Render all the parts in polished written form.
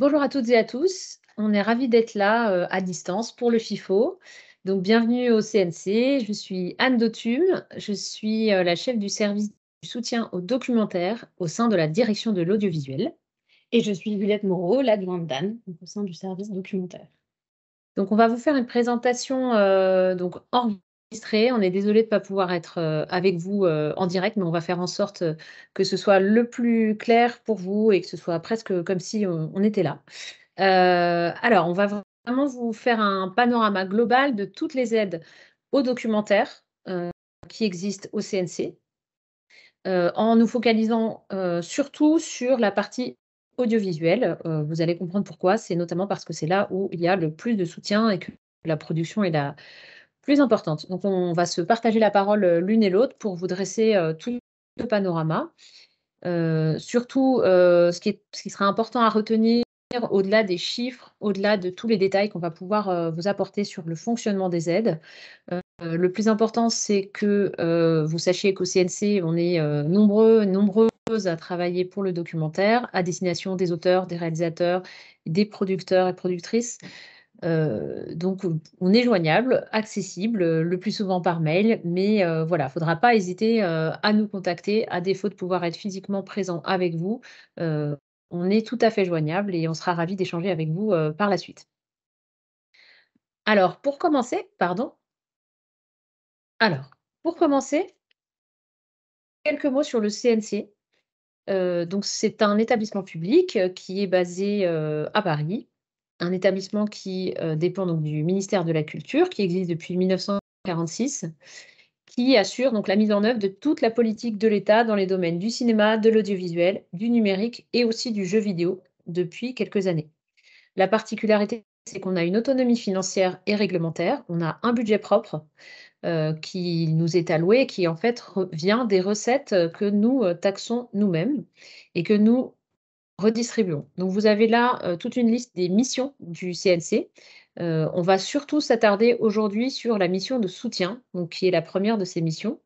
Bonjour à toutes et à tous. On est ravis d'être là, à distance pour le FIFO. Donc bienvenue au CNC. Je suis Anne Dautume. Je suis, la chef du service du soutien au documentaire au sein de la direction de l'audiovisuel. Et je suis Juliette Moreau, l'adjointe d'Anne, donc au sein du service documentaire. Donc on va vous faire une présentation, donc enregistrée. On est désolé de ne pas pouvoir être, avec vous, en direct, mais on va faire en sorte, que ce soit le plus clair pour vous et que ce soit presque comme si on était là. Alors, on va vraiment vous faire un panorama global de toutes les aides au documentaire, qui existent au CNC, en nous focalisant, surtout sur la partie audiovisuelle. Vous allez comprendre pourquoi. C'est notamment parce que c'est là où il y a le plus de soutien et que la production est la plus importante. Donc on va se partager la parole, l'une et l'autre pour vous dresser, tout le panorama. Surtout, ce qui sera important à retenir au-delà des chiffres, au-delà de tous les détails qu'on va pouvoir, vous apporter sur le fonctionnement des aides. Le plus important, c'est que, vous sachiez qu'au CNC, on est, nombreuses à travailler pour le documentaire, à destination des auteurs, des réalisateurs, des producteurs et productrices. Donc, on est joignable, accessible, le plus souvent par mail, mais voilà, il ne faudra pas hésiter, à nous contacter. À défaut de pouvoir être physiquement présent avec vous, heu, on est tout à fait joignable et on sera ravis d'échanger avec vous, par la suite. Alors pour commencer alors, pour commencer, quelques mots sur le CNC. Donc c'est un établissement public, qui est basé, à Paris. Un établissement qui, dépend donc du ministère de la Culture, qui existe depuis 1946, qui assure donc la mise en œuvre de toute la politique de l'État dans les domaines du cinéma, de l'audiovisuel, du numérique et aussi du jeu vidéo depuis quelques années. La particularité, c'est qu'on a une autonomie financière et réglementaire. On a un budget propre, qui nous est alloué, qui en fait vient des recettes, que nous, taxons nous-mêmes et que nous redistribuons. Donc vous avez là, toute une liste des missions du CNC. On va surtout s'attarder aujourd'hui sur la mission de soutien, donc qui est la première de ces missions,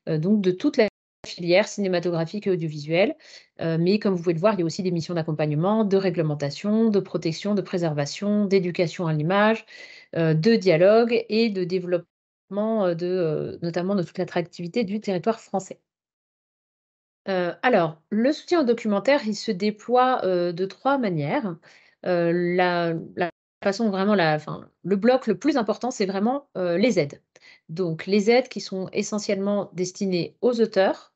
donc de toute la filière cinématographique et audiovisuelle. Mais comme vous pouvez le voir, il y a aussi des missions d'accompagnement, de réglementation, de protection, de préservation, d'éducation à l'image, de dialogue et de développement, notamment de toute l'attractivité du territoire français. Alors, le soutien au documentaire, il se déploie, de 3 manières. La façon vraiment le bloc le plus important, c'est vraiment, les aides. Donc les aides qui sont essentiellement destinées aux auteurs,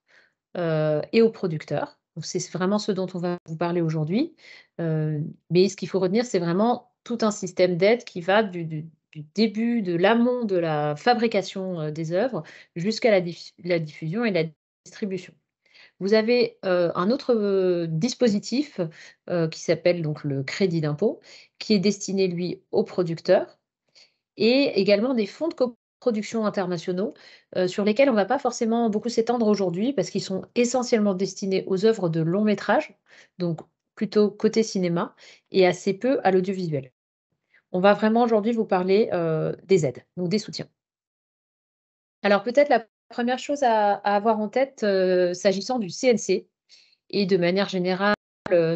et aux producteurs. Donc c'est vraiment ce dont on va vous parler aujourd'hui. Mais ce qu'il faut retenir, c'est vraiment tout un système d'aide qui va du début, de l'amont de la fabrication, des œuvres jusqu'à la diffusion et la distribution. Vous avez, un autre, dispositif, qui s'appelle donc le crédit d'impôt, qui est destiné lui aux producteurs et également des fonds de coproduction internationaux, sur lesquels on ne va pas forcément beaucoup s'étendre aujourd'hui parce qu'ils sont essentiellement destinés aux œuvres de long métrage, donc plutôt côté cinéma et assez peu à l'audiovisuel. On va vraiment aujourd'hui vous parler, des aides, donc des soutiens. Alors peut-être la première chose à avoir en tête, s'agissant du CNC et de manière générale,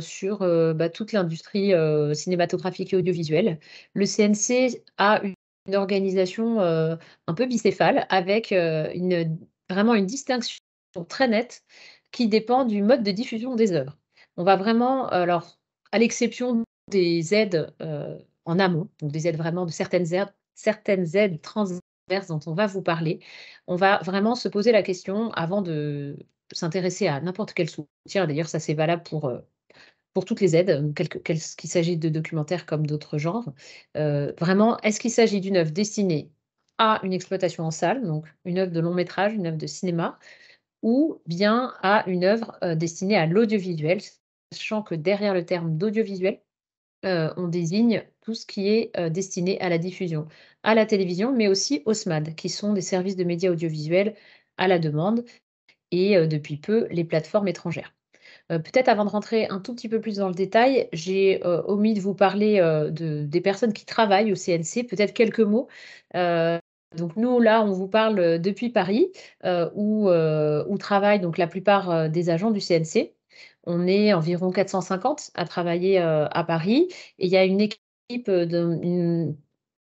sur, toute l'industrie, cinématographique et audiovisuelle. Le CNC a une organisation, un peu bicéphale avec, vraiment une distinction très nette qui dépend du mode de diffusion des œuvres. On va vraiment alors, à l'exception des aides, en amont, donc des aides vraiment de certaines aides transverses dont on va vous parler, on va vraiment se poser la question avant de s'intéresser à n'importe quel soutien. D'ailleurs, ça, c'est valable pour toutes les aides, qu'il s'agisse de documentaires comme d'autres genres. Vraiment, est-ce qu'il s'agit d'une œuvre destinée à une exploitation en salle, donc une œuvre de long métrage, une œuvre de cinéma, ou bien à une œuvre, destinée à l'audiovisuel? Sachant que derrière le terme d'audiovisuel, on désigne tout ce qui est, destiné à la diffusion, à la télévision, mais aussi aux SMAD, qui sont des services de médias audiovisuels à la demande et depuis peu, les plateformes étrangères. Peut-être avant de rentrer un tout petit peu plus dans le détail, j'ai, omis de vous parler, des personnes qui travaillent au CNC. Peut-être quelques mots. Heu, donc nous, là, on vous parle, depuis Paris, où travaillent donc la plupart, des agents du CNC. On est environ 450 à travailler à Paris et il y a une équipe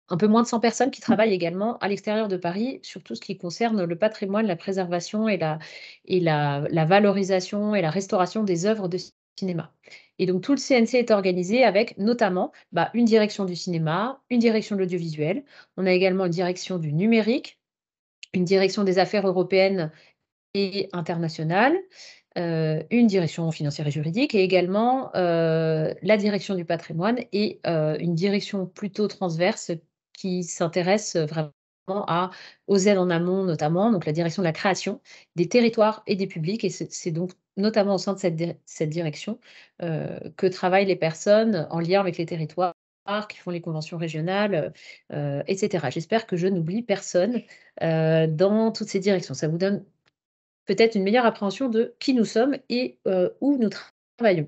un peu moins de 100 personnes qui travaillent également à l'extérieur de Paris sur tout ce qui concerne le patrimoine, la préservation et la valorisation et la restauration des œuvres de cinéma. Et donc tout le CNC est organisé avec notamment une direction du cinéma, une direction de l'audiovisuel. On a également une direction du numérique, une direction des affaires européennes et internationales, une direction financière et juridique et également la direction du patrimoine et une direction plutôt transverse qui s'intéresse vraiment aux aides en amont notamment, donc la direction de la création, des territoires et des publics. Et c'est donc notamment au sein de cette direction que travaillent les personnes en lien avec les territoires qui font les conventions régionales, etc. J'espère que je n'oublie personne dans toutes ces directions. Ça vous donne peut-être une meilleure appréhension de qui nous sommes et où nous travaillons.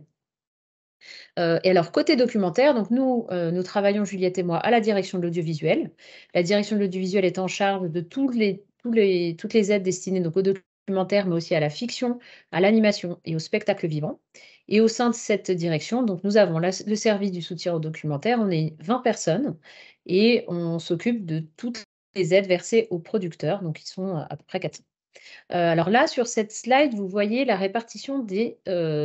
Et alors côté documentaire, donc nous travaillons, Juliette et moi, à la direction de l'audiovisuel. La direction de l'audiovisuel est en charge de toutes les aides destinées donc au documentaire, mais aussi à la fiction, à l'animation et au spectacle vivant. Et au sein de cette direction, donc nous avons le service du soutien au documentaire. On est 20 personnes et on s'occupe de toutes les aides versées aux producteurs, donc ils sont à peu près 400. Alors là, sur cette slide, vous voyez la répartition des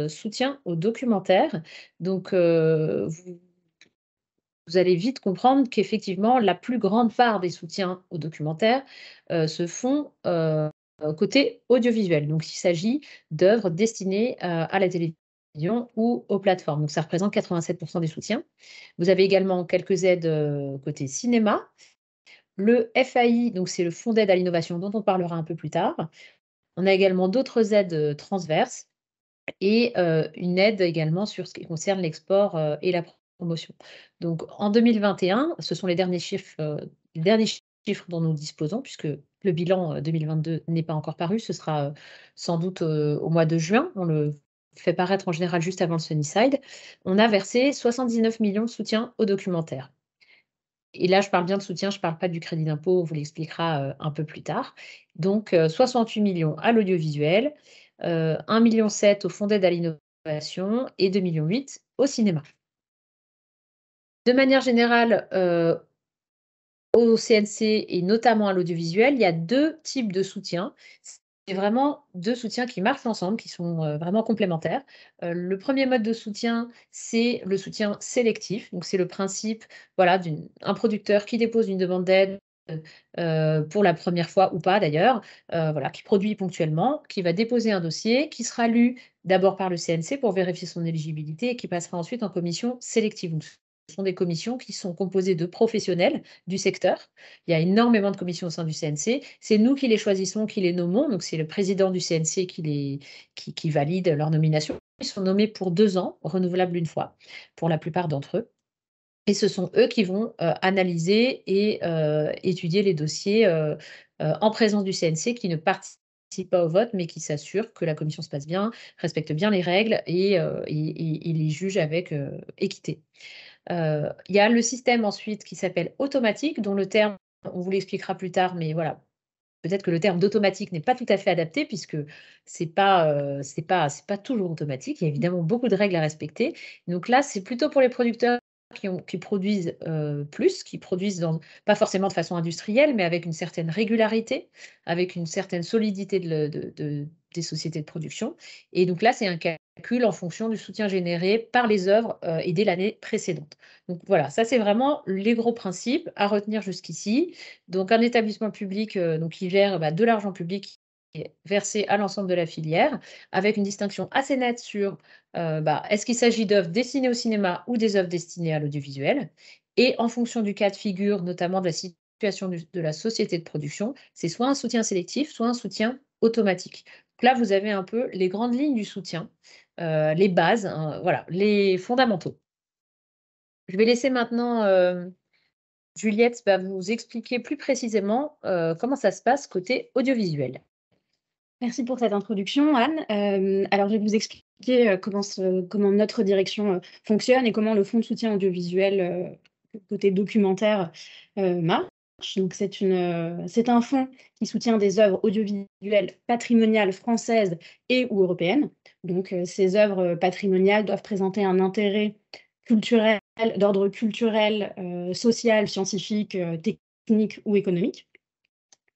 soutiens aux documentaires. Donc, vous allez vite comprendre qu'effectivement, la plus grande part des soutiens aux documentaires se font côté audiovisuel. Donc, il s'agit d'œuvres destinées à la télévision ou aux plateformes. Donc, ça représente 87% des soutiens. Vous avez également quelques aides côté cinéma. Le FAI, donc c'est le Fonds d'aide à l'innovation dont on parlera un peu plus tard. On a également d'autres aides transverses et une aide également sur ce qui concerne l'export et la promotion. Donc en 2021, ce sont les derniers chiffres dont nous disposons, puisque le bilan 2022 n'est pas encore paru. Ce sera sans doute au mois de juin. On le fait paraître en général juste avant le Sunnyside. On a versé 79 millions de soutien aux documentaires. Et là, je parle bien de soutien, je ne parle pas du crédit d'impôt, on vous l'expliquera un peu plus tard. Donc, 68 millions à l'audiovisuel, 1,7 million au fonds d'aide à l'innovation et 2,8 millions au cinéma. De manière générale, au CNC et notamment à l'audiovisuel, il y a 2 types de soutien. C'est vraiment 2 soutiens qui marchent ensemble, qui sont vraiment complémentaires. Le premier mode de soutien, c'est le soutien sélectif. Donc c'est le principe, voilà, d'un producteur qui dépose une demande d'aide, pour la première fois ou pas d'ailleurs, voilà, qui produit ponctuellement, qui va déposer un dossier, qui sera lu d'abord par le CNC pour vérifier son éligibilité et qui passera ensuite en commission sélective. Donc ce sont des commissions qui sont composées de professionnels du secteur. Il y a énormément de commissions au sein du CNC. C'est nous qui les choisissons, qui les nommons. Donc, c'est le président du CNC qui valide leur nomination. Ils sont nommés pour 2 ans, renouvelables une fois, pour la plupart d'entre eux. Et ce sont eux qui vont analyser et étudier les dossiers en présence du CNC qui ne participe pas au vote, mais qui s'assure que la commission se passe bien, respecte bien les règles et les juge avec équité. Il y a le système ensuite qui s'appelle automatique, dont le terme, on vous l'expliquera plus tard, mais voilà, peut-être que le terme d'automatique n'est pas tout à fait adapté puisque c'est pas toujours automatique. Il y a évidemment beaucoup de règles à respecter. Donc là, c'est plutôt pour les producteurs qui produisent plus, qui produisent pas forcément de façon industrielle, mais avec une certaine régularité, avec une certaine solidité des sociétés de production. Et donc là, c'est un calcul en fonction du soutien généré par les œuvres et dès l'année précédente. Donc voilà, ça c'est vraiment les gros principes à retenir jusqu'ici. Donc un établissement public donc qui gère de l'argent public qui est versé à l'ensemble de la filière, avec une distinction assez nette sur est-ce qu'il s'agit d'œuvres destinées au cinéma ou des œuvres destinées à l'audiovisuel. Et en fonction du cas de figure, notamment de la situation de la société de production, c'est soit un soutien sélectif, soit un soutien automatique. Donc là, vous avez un peu les grandes lignes du soutien, les bases, hein, voilà, les fondamentaux. Je vais laisser maintenant Juliette va vous expliquer plus précisément comment ça se passe côté audiovisuel. Merci pour cette introduction, Anne. Alors, je vais vous expliquer comment notre direction fonctionne et comment le fonds de soutien audiovisuel côté documentaire marche. Donc, c'est un fonds qui soutient des œuvres audiovisuelles patrimoniales françaises et ou européennes. Donc, ces œuvres patrimoniales doivent présenter un intérêt culturel, d'ordre culturel, social, scientifique, technique ou économique.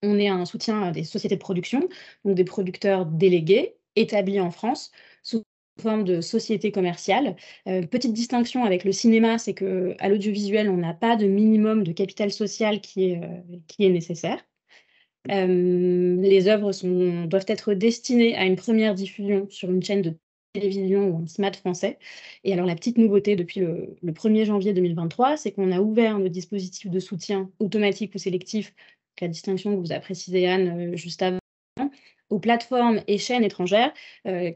On est un soutien à des sociétés de production, donc des producteurs délégués établis en France sous forme de société commerciale. Petite distinction avec le cinéma, c'est qu'à l'audiovisuel, on n'a pas de minimum de capital social qui est nécessaire. Les œuvres doivent être destinées à une première diffusion sur une chaîne de télévision ou un SMAD français. Et alors la petite nouveauté depuis le 1er janvier 2023, c'est qu'on a ouvert nos dispositifs de soutien automatique ou sélectif, la distinction que vous a précisée Anne juste avant, aux plateformes et chaînes étrangères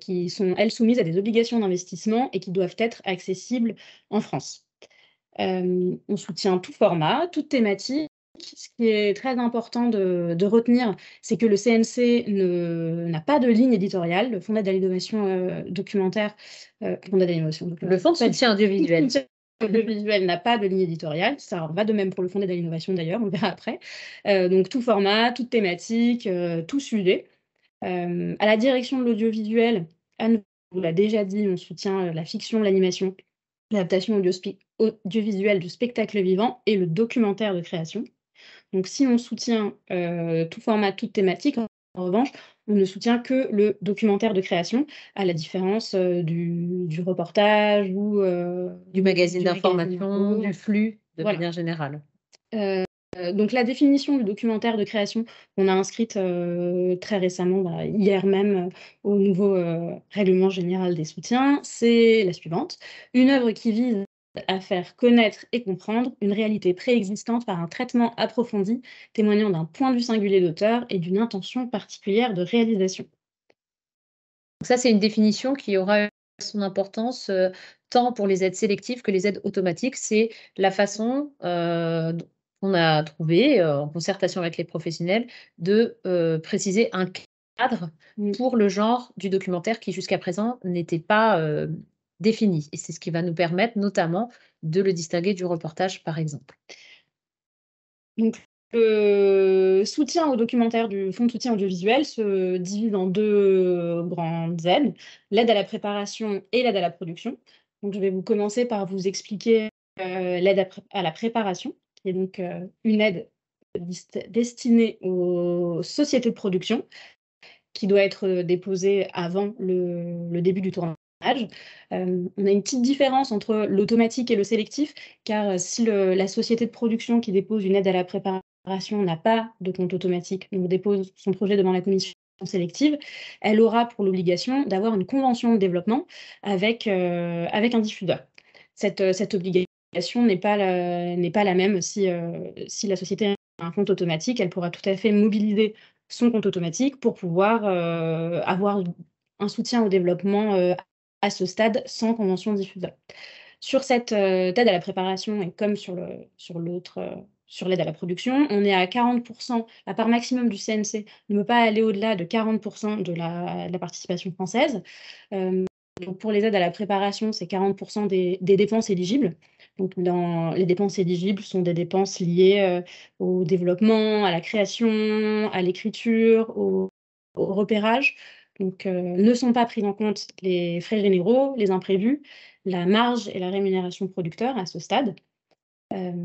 qui sont, elles, soumises à des obligations d'investissement et qui doivent être accessibles en France. On soutient tout format, toute thématique. Ce qui est très important de retenir, c'est que le CNC n'a pas de ligne éditoriale. Le Fonds d'aide à l'innovation documentaire, Le Fonds de soutien audiovisuel. Audiovisuel n'a pas de ligne éditoriale. Ça va de même pour le Fonds d'aide à l'innovation d'ailleurs, on verra après. Donc tout format, toute thématique, tout sujet. À la direction de l'audiovisuel, Anne vous l'a déjà dit, on soutient la fiction, l'animation, l'adaptation audiovisuelle du spectacle vivant et le documentaire de création. Donc si on soutient tout format, toute thématique, en revanche, on ne soutient que le documentaire de création, à la différence du reportage ou du magazine d'information, du flux, de manière générale. Donc la définition du documentaire de création, on a inscrite très récemment, hier même, au nouveau règlement général des soutiens, c'est la suivante. Une œuvre qui vise à faire connaître et comprendre une réalité préexistante par un traitement approfondi, témoignant d'un point de vue singulier d'auteur et d'une intention particulière de réalisation. Donc ça, c'est une définition qui aura son importance tant pour les aides sélectives que les aides automatiques. C'est la façon qu'on a trouvé, en concertation avec les professionnels, de préciser un cadre pour le genre du documentaire qui, jusqu'à présent, n'était pas défini. Et c'est ce qui va nous permettre notamment de le distinguer du reportage, par exemple. Donc, le soutien au documentaire du Fonds de soutien audiovisuel se divise en deux grandes aides, l'aide à la préparation et l'aide à la production. Donc, je vais vous commencer par vous expliquer l'aide à la préparation, qui est donc une aide destinée aux sociétés de production, qui doit être déposée avant le début du tournage. On a une petite différence entre l'automatique et le sélectif, car si la société de production qui dépose une aide à la préparation n'a pas de compte automatique, donc dépose son projet devant la commission sélective, elle aura pour l'obligation d'avoir une convention de développement avec un diffuseur. Cette obligation n'est pas la même si la société a un compte automatique. Elle pourra tout à fait mobiliser son compte automatique pour pouvoir avoir un soutien au développement à ce stade sans convention diffuseur. Sur cette aide à la préparation et comme sur l'aide à la production, on est à 40%, la part maximum du CNC ne peut pas aller au-delà de 40% de la participation française. Donc pour les aides à la préparation, c'est 40% des dépenses éligibles. Donc les dépenses éligibles sont des dépenses liées au développement, à la création, à l'écriture, au repérage. Donc ne sont pas pris en compte les frais généraux, les imprévus, la marge et la rémunération producteur à ce stade.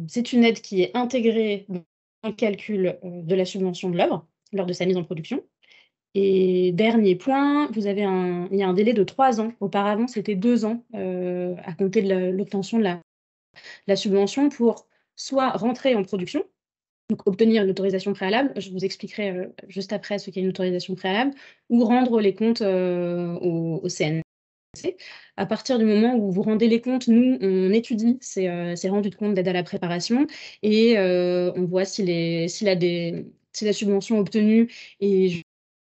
C'est une aide qui est intégrée dans le calcul de la subvention de l'œuvre lors de sa mise en production. Et dernier point, il y a un délai de 3 ans. Auparavant, c'était 2 ans à compter de l'obtention de la subvention pour soit rentrer en production, donc obtenir une autorisation préalable, je vous expliquerai juste après ce qu'est une autorisation préalable, ou rendre les comptes au CNC. À partir du moment où vous rendez les comptes, nous, on étudie ces rendus de compte d'aide à la préparation et on voit si la subvention obtenue est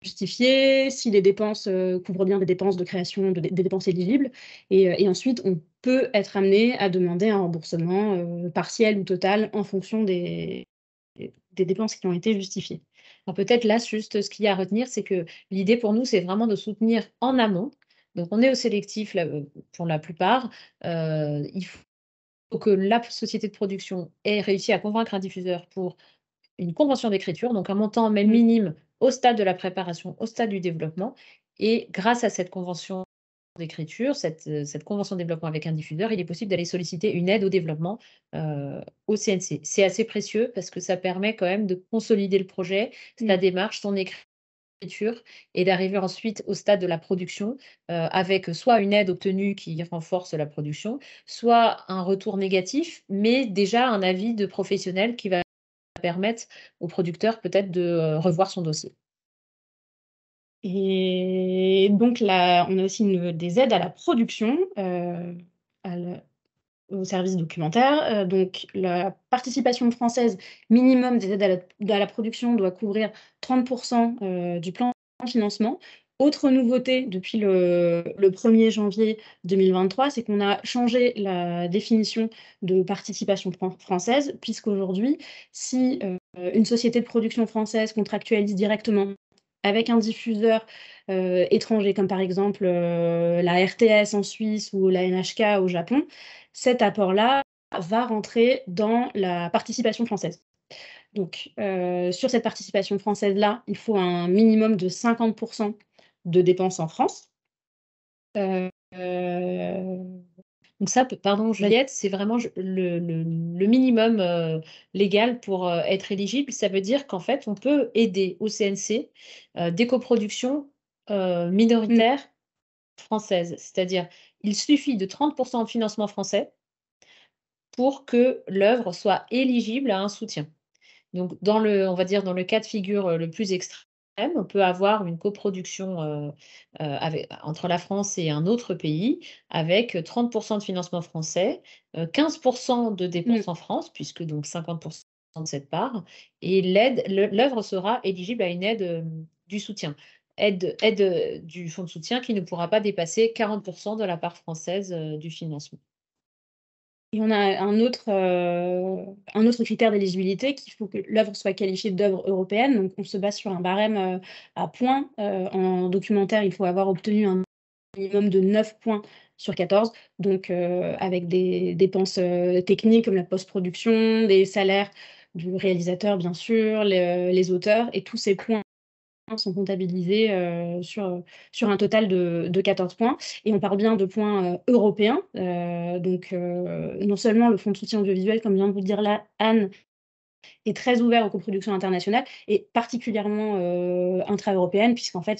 justifiée, si les dépenses couvrent bien des dépenses de création, des dépenses éligibles. Et ensuite, on peut être amené à demander un remboursement partiel ou total en fonction des dépenses qui ont été justifiées. Alors peut-être là, juste ce qu'il y a à retenir, c'est que l'idée pour nous, c'est vraiment de soutenir en amont. Donc on est au sélectif là, pour la plupart. Il faut que la société de production ait réussi à convaincre un diffuseur pour une convention d'écriture, donc un montant même minime au stade de la préparation, au stade du développement. Et grâce à cette convention d'écriture, cette convention de développement avec un diffuseur, il est possible d'aller solliciter une aide au développement au CNC. C'est assez précieux parce que ça permet quand même de consolider le projet, sa démarche, son écriture et d'arriver ensuite au stade de la production avec soit une aide obtenue qui renforce la production, soit un retour négatif, mais déjà un avis de professionnel qui va permettre au producteur peut-être de revoir son dossier. Et donc là, on a aussi des aides à la production, au service documentaire. Donc la participation française minimum des aides à la production doit couvrir 30% du plan de financement. Autre nouveauté depuis le 1er janvier 2023, c'est qu'on a changé la définition de participation française, puisqu'aujourd'hui, si une société de production française contractualise directement avec un diffuseur étranger, comme par exemple la RTS en Suisse ou la NHK au Japon, cet apport-là va rentrer dans la participation française. Donc, sur cette participation française-là, il faut un minimum de 50% de dépenses en France. Donc ça, pardon Juliette, c'est vraiment le minimum légal pour être éligible. Ça veut dire qu'en fait, on peut aider au CNC des coproductions minoritaires françaises. C'est-à-dire, il suffit de 30% de financement français pour que l'œuvre soit éligible à un soutien. Donc on va dire dans le cas de figure le plus extrême, on peut avoir une coproduction entre la France et un autre pays avec 30% de financement français, 15% de dépenses en France, puisque donc 50% de cette part, et l'œuvre sera éligible à une aide du soutien. Aide du fonds de soutien qui ne pourra pas dépasser 40% de la part française du financement. Et on a un autre critère d'éligibilité, qu'il faut que l'œuvre soit qualifiée d'œuvre européenne. Donc, on se base sur un barème à points. En documentaire, il faut avoir obtenu un minimum de 9 points sur 14. Donc, avec des dépenses techniques comme la post-production, des salaires du réalisateur, bien sûr, les auteurs, et tous ces points sont comptabilisés sur un total de 14 points. Et on parle bien de points européens. Donc, non seulement le fonds de soutien audiovisuel, comme vient de vous le dire là, Anne, est très ouvert aux coproductions internationales et particulièrement intra-européennes, puisqu'en fait,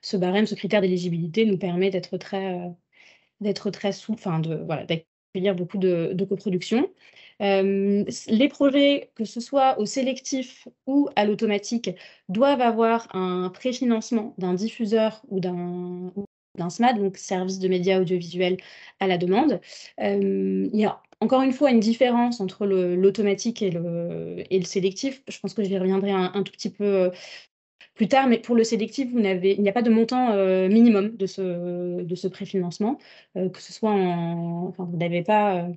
ce barème, ce critère d'éligibilité nous permet d'être très souple, enfin, voilà, d'accueillir beaucoup de coproductions. Les projets, que ce soit au sélectif ou à l'automatique, doivent avoir un préfinancement d'un diffuseur ou d'un SMAD, donc service de médias audiovisuels à la demande. Il y a encore une fois une différence entre l'automatique et le sélectif. Je pense que j'y reviendrai un tout petit peu plus tard, mais pour le sélectif, il n'y a pas de montant minimum de ce préfinancement, que ce soit enfin, vous n'avez pas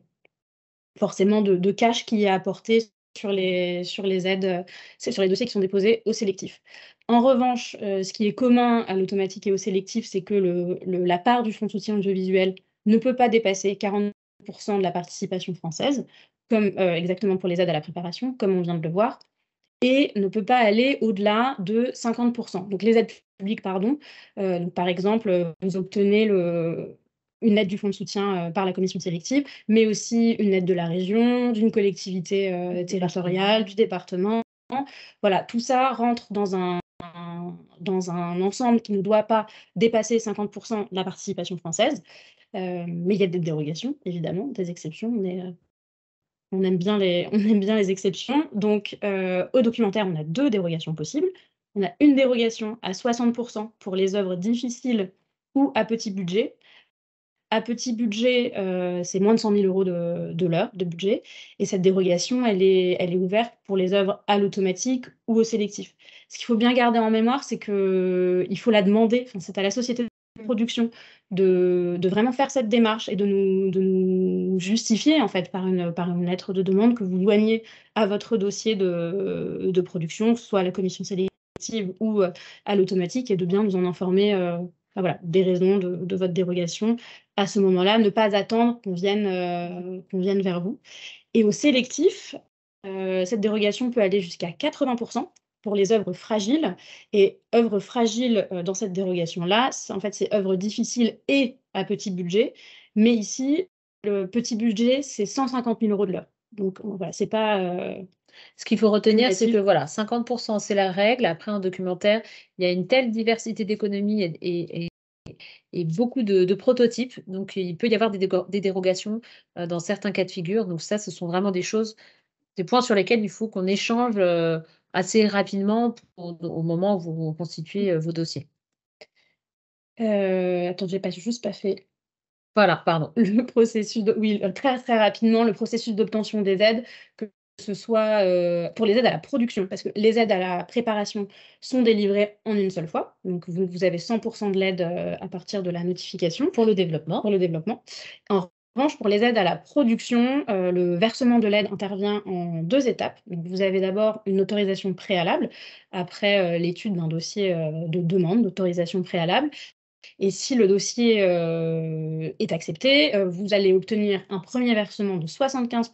forcément de cash qui est apporté sur les aides, sur les dossiers qui sont déposés au sélectif. En revanche, ce qui est commun à l'automatique et au sélectif, c'est que la part du fonds de soutien audiovisuel ne peut pas dépasser 40% de la participation française, comme exactement pour les aides à la préparation, comme on vient de le voir, et ne peut pas aller au-delà de 50%. Donc les aides publiques, pardon, donc par exemple, vous obtenez une aide du fonds de soutien par la commission sélective, mais aussi une aide de la région, d'une collectivité territoriale, du département. Voilà, tout ça rentre dans un ensemble qui ne doit pas dépasser 50% de la participation française. Mais il y a des dérogations, évidemment, des exceptions. On aime bien les exceptions. Donc, au documentaire, on a 2 dérogations possibles. On a une dérogation à 60% pour les œuvres difficiles ou à petit budget. À petit budget, c'est moins de 100 000 € de l'heure de budget, et cette dérogation, elle est ouverte pour les œuvres à l'automatique ou au sélectif. Ce qu'il faut bien garder en mémoire, c'est qu'il faut la demander, enfin, c'est à la société de production de vraiment faire cette démarche et de nous justifier, en fait, par une lettre de demande que vous joignez à votre dossier de production, soit à la commission sélective ou à l'automatique, et de bien nous en informer, voilà, des raisons de votre dérogation. À ce moment-là, ne pas attendre qu'on vienne vers vous. Et au sélectif, cette dérogation peut aller jusqu'à 80%. pour les œuvres fragiles. Et œuvres fragiles dans cette dérogation-là, en fait, c'est œuvres difficiles et à petit budget. Mais ici, le petit budget, c'est 150 000 € de l'heure. Donc voilà, c'est pas. Ce qu'il faut retenir, c'est que Négatif. voilà, 50%, c'est la règle. Après, un documentaire, il y a une telle diversité d'économies et beaucoup de prototypes. Donc, il peut y avoir des dérogations dans certains cas de figure. Donc, ça, ce sont vraiment des choses, des points sur lesquels il faut qu'on échange assez rapidement au moment où vous constituez vos dossiers. Attends, j'ai juste pas fait Voilà, pardon. le processus oui, très, très rapidement, le processus d'obtention des aides, que ce soit, pour les aides à la production, parce que les aides à la préparation sont délivrées en une seule fois. Donc vous avez 100 de l'aide, à partir de la notification Pour le développement. pour le développement. En revanche, pour les aides à la production, le versement de l'aide intervient en 2 étapes. Donc vous avez d'abord une autorisation préalable, après, l'étude d'un dossier, de demande d'autorisation préalable. Et si le dossier, est accepté, vous allez obtenir un premier versement de 75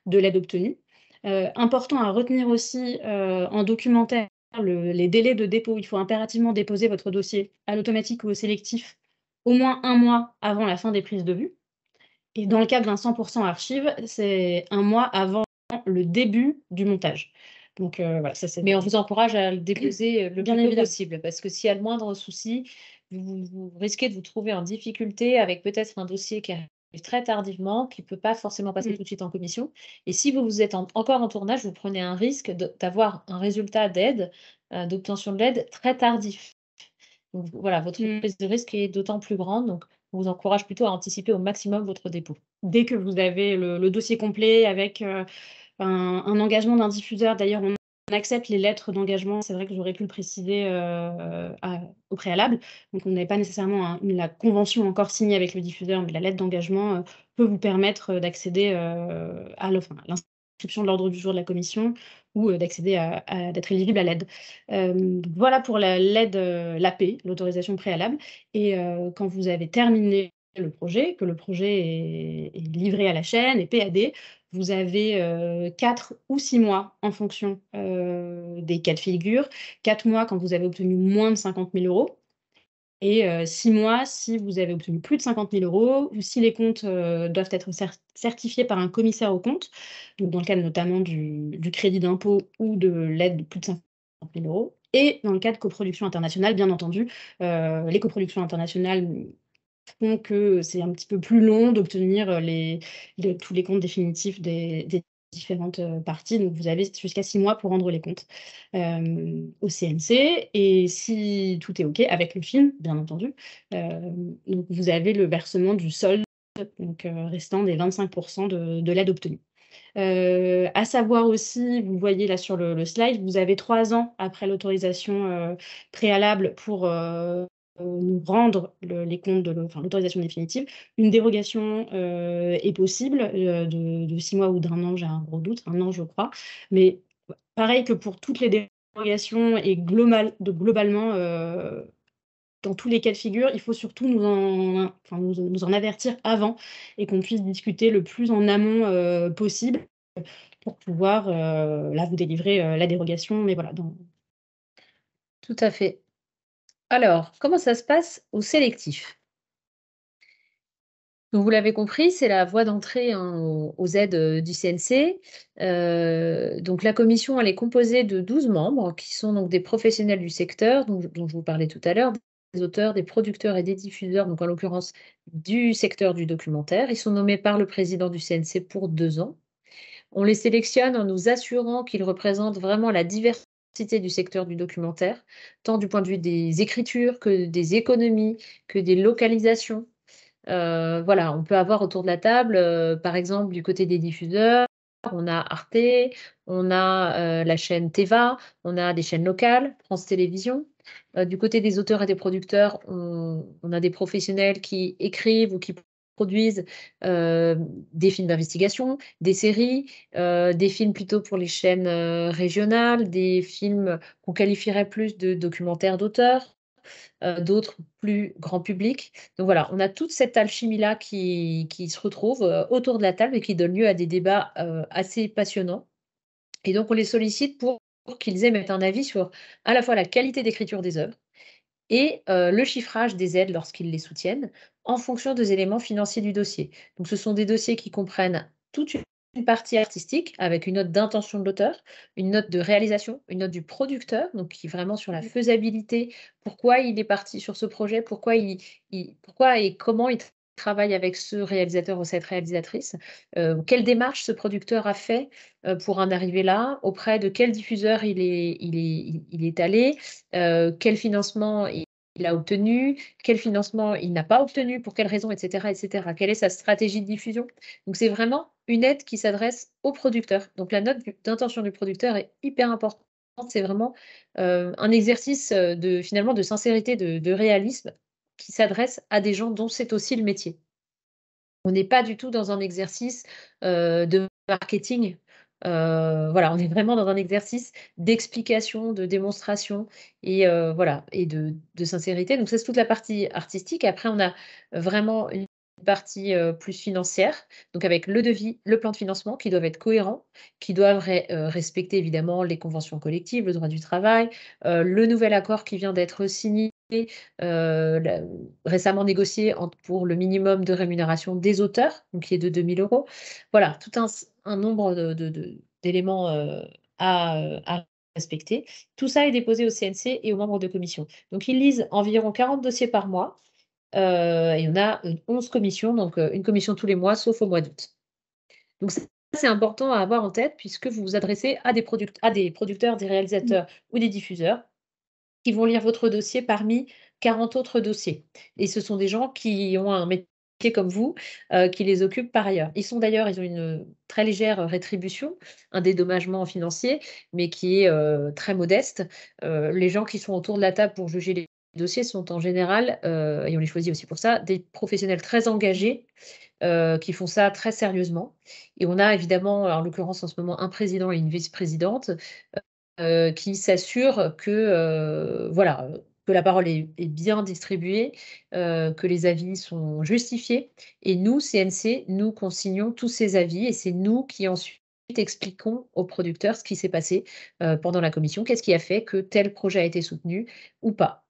de l'aide obtenue. Important à retenir aussi, en documentaire, les délais de dépôt. Il faut impérativement déposer votre dossier à l'automatique ou au sélectif au moins 1 mois avant la fin des prises de vue. Et dans le cadre d'un 100 archive, c'est 1 mois avant le début du montage. Donc voilà, ça c'est Mais on vous encourage à le déposer le bien plus tôt évidemment. possible, parce que s'il y a le moindre souci, vous risquez de vous trouver en difficulté avec peut-être un dossier qui arrive très tardivement, qui ne peut pas forcément passer Mmh. tout de suite en commission. Et si vous êtes encore en tournage, vous prenez un risque d'avoir un résultat d'aide, d'obtention de l'aide très tardif. Donc voilà, votre Mmh. prise de risque est d'autant plus grande. Donc, on vous encourage plutôt à anticiper au maximum votre dépôt. Dès que vous avez le dossier complet avec, un engagement d'un diffuseur. D'ailleurs, on accepte les lettres d'engagement. C'est vrai que j'aurais pu le préciser, au préalable. Donc on n'avait pas nécessairement la convention encore signée avec le diffuseur, mais la lettre d'engagement, peut vous permettre, d'accéder, à l'inscription de l'ordre du jour de la commission ou, d'accéder d'être éligible à l'aide. Donc voilà pour l'aide, l'AP, l'autorisation préalable. Et quand vous avez terminé le projet, que le projet est livré à la chaîne, est PAD, vous avez, 4 ou 6 mois en fonction, des cas de figure. 4 mois quand vous avez obtenu moins de 50 000 € et 6 mois si vous avez obtenu plus de 50 000 € ou si les comptes, doivent être certifiés par un commissaire aux comptes, donc dans le cadre notamment du crédit d'impôt ou de l'aide de plus de 50 000 € et dans le cas de coproduction internationale, bien entendu. Les coproductions internationales font que c'est un petit peu plus long d'obtenir, tous les comptes définitifs des différentes, parties. Donc vous avez jusqu'à 6 mois pour rendre les comptes, au CNC et si tout est OK avec le film, bien entendu, donc vous avez le versement du solde, donc restant des 25 de l'aide obtenue. À savoir aussi, vous voyez là sur le slide, vous avez 3 ans après l'autorisation, préalable pour, nous rendre les comptes l'autorisation définitive. Une dérogation, est possible, de 6 mois ou d'1 an, j'ai un gros doute, 1 an je crois. Mais pareil que pour toutes les dérogations et globalement, dans tous les cas de figure, il faut surtout nous en avertir avant et qu'on puisse discuter le plus en amont, possible pour pouvoir, là, vous délivrer, la dérogation. Mais voilà, Tout à fait. Alors, comment ça se passe au sélectif? Donc vous l'avez compris, c'est la voie d'entrée, hein, aux aides, du CNC. Donc la commission, elle est composée de 12 membres qui sont donc des professionnels du secteur dont je vous parlais tout à l'heure, des auteurs, des producteurs et des diffuseurs, donc en l'occurrence du secteur du documentaire. Ils sont nommés par le président du CNC pour 2 ans. On les sélectionne en nous assurant qu'ils représentent vraiment la diversité du secteur du documentaire, tant du point de vue des écritures que des économies, que des localisations. Voilà, on peut avoir autour de la table, par exemple, du côté des diffuseurs, on a Arte, on a, la chaîne Téva, on a des chaînes locales, France Télévisions. Du côté des auteurs et des producteurs, on a des professionnels qui écrivent ou qui produisent, heu, des films d'investigation, des séries, des films plutôt pour les chaînes, régionales, des films qu'on qualifierait plus de documentaires d'auteur, d'autres plus grand public. Donc voilà, on a toute cette alchimie-là qui se retrouve, autour de la table et qui donne lieu à des débats, assez passionnants et donc on les sollicite pour qu'ils émettent un avis sur à la fois la qualité d'écriture des œuvres et le chiffrage des aides lorsqu'ils les soutiennent, en fonction des éléments financiers du dossier. Donc ce sont des dossiers qui comprennent toute une partie artistique avec une note d'intention de l'auteur, une note de réalisation, une note du producteur, donc qui est vraiment sur la faisabilité, pourquoi il est parti sur ce projet, pourquoi et comment il travaille avec ce réalisateur ou cette réalisatrice, quelle démarche ce producteur a fait, pour en arriver là, auprès de quel diffuseur il est allé, quel financement il a obtenu, quel financement il n'a pas obtenu, pour quelles raisons, et cetera, et cetera. Quelle est sa stratégie de diffusion? Donc, c'est vraiment une aide qui s'adresse au producteur. Donc, la note d'intention du producteur est hyper importante. C'est vraiment un exercice finalement de sincérité, de réalisme qui s'adresse à des gens dont c'est aussi le métier. On n'est pas du tout dans un exercice de marketing. Voilà, on est vraiment dans un exercice d'explication, de démonstration et voilà et de sincérité. Donc ça, c'est toute la partie artistique. Après, on a vraiment une partie, plus financière, donc avec le devis, le plan de financement qui doivent être cohérents, qui doivent respecter évidemment les conventions collectives, le droit du travail, le nouvel accord qui vient d'être signé, la récemment négocié pour le minimum de rémunération des auteurs, donc qui est de 2 000 €. Voilà, tout un nombre d'éléments, à respecter. Tout ça est déposé au CNC et aux membres de commission. Donc ils lisent environ 40 dossiers par mois, et on a, 11 commissions, donc une commission tous les mois, sauf au mois d'août. Donc ça, c'est important à avoir en tête puisque vous vous adressez à des producteurs, des réalisateurs ou des diffuseurs qui vont lire votre dossier parmi 40 autres dossiers. Et ce sont des gens qui ont un métier comme vous, qui les occupent par ailleurs. Ils ont une très légère rétribution, un dédommagement financier, mais qui est très modeste. Les gens qui sont autour de la table pour juger les dossiers sont en général, et on les choisit aussi pour ça, des professionnels très engagés, qui font ça très sérieusement. Et on a évidemment, en l'occurrence en ce moment, un président et une vice-présidente qui s'assure que, voilà, que la parole est bien distribuée, que les avis sont justifiés et nous, CNC, nous consignons tous ces avis et c'est nous qui ensuite expliquons aux producteurs ce qui s'est passé, pendant la commission. Qu'est-ce qui a fait que tel projet a été soutenu ou pas?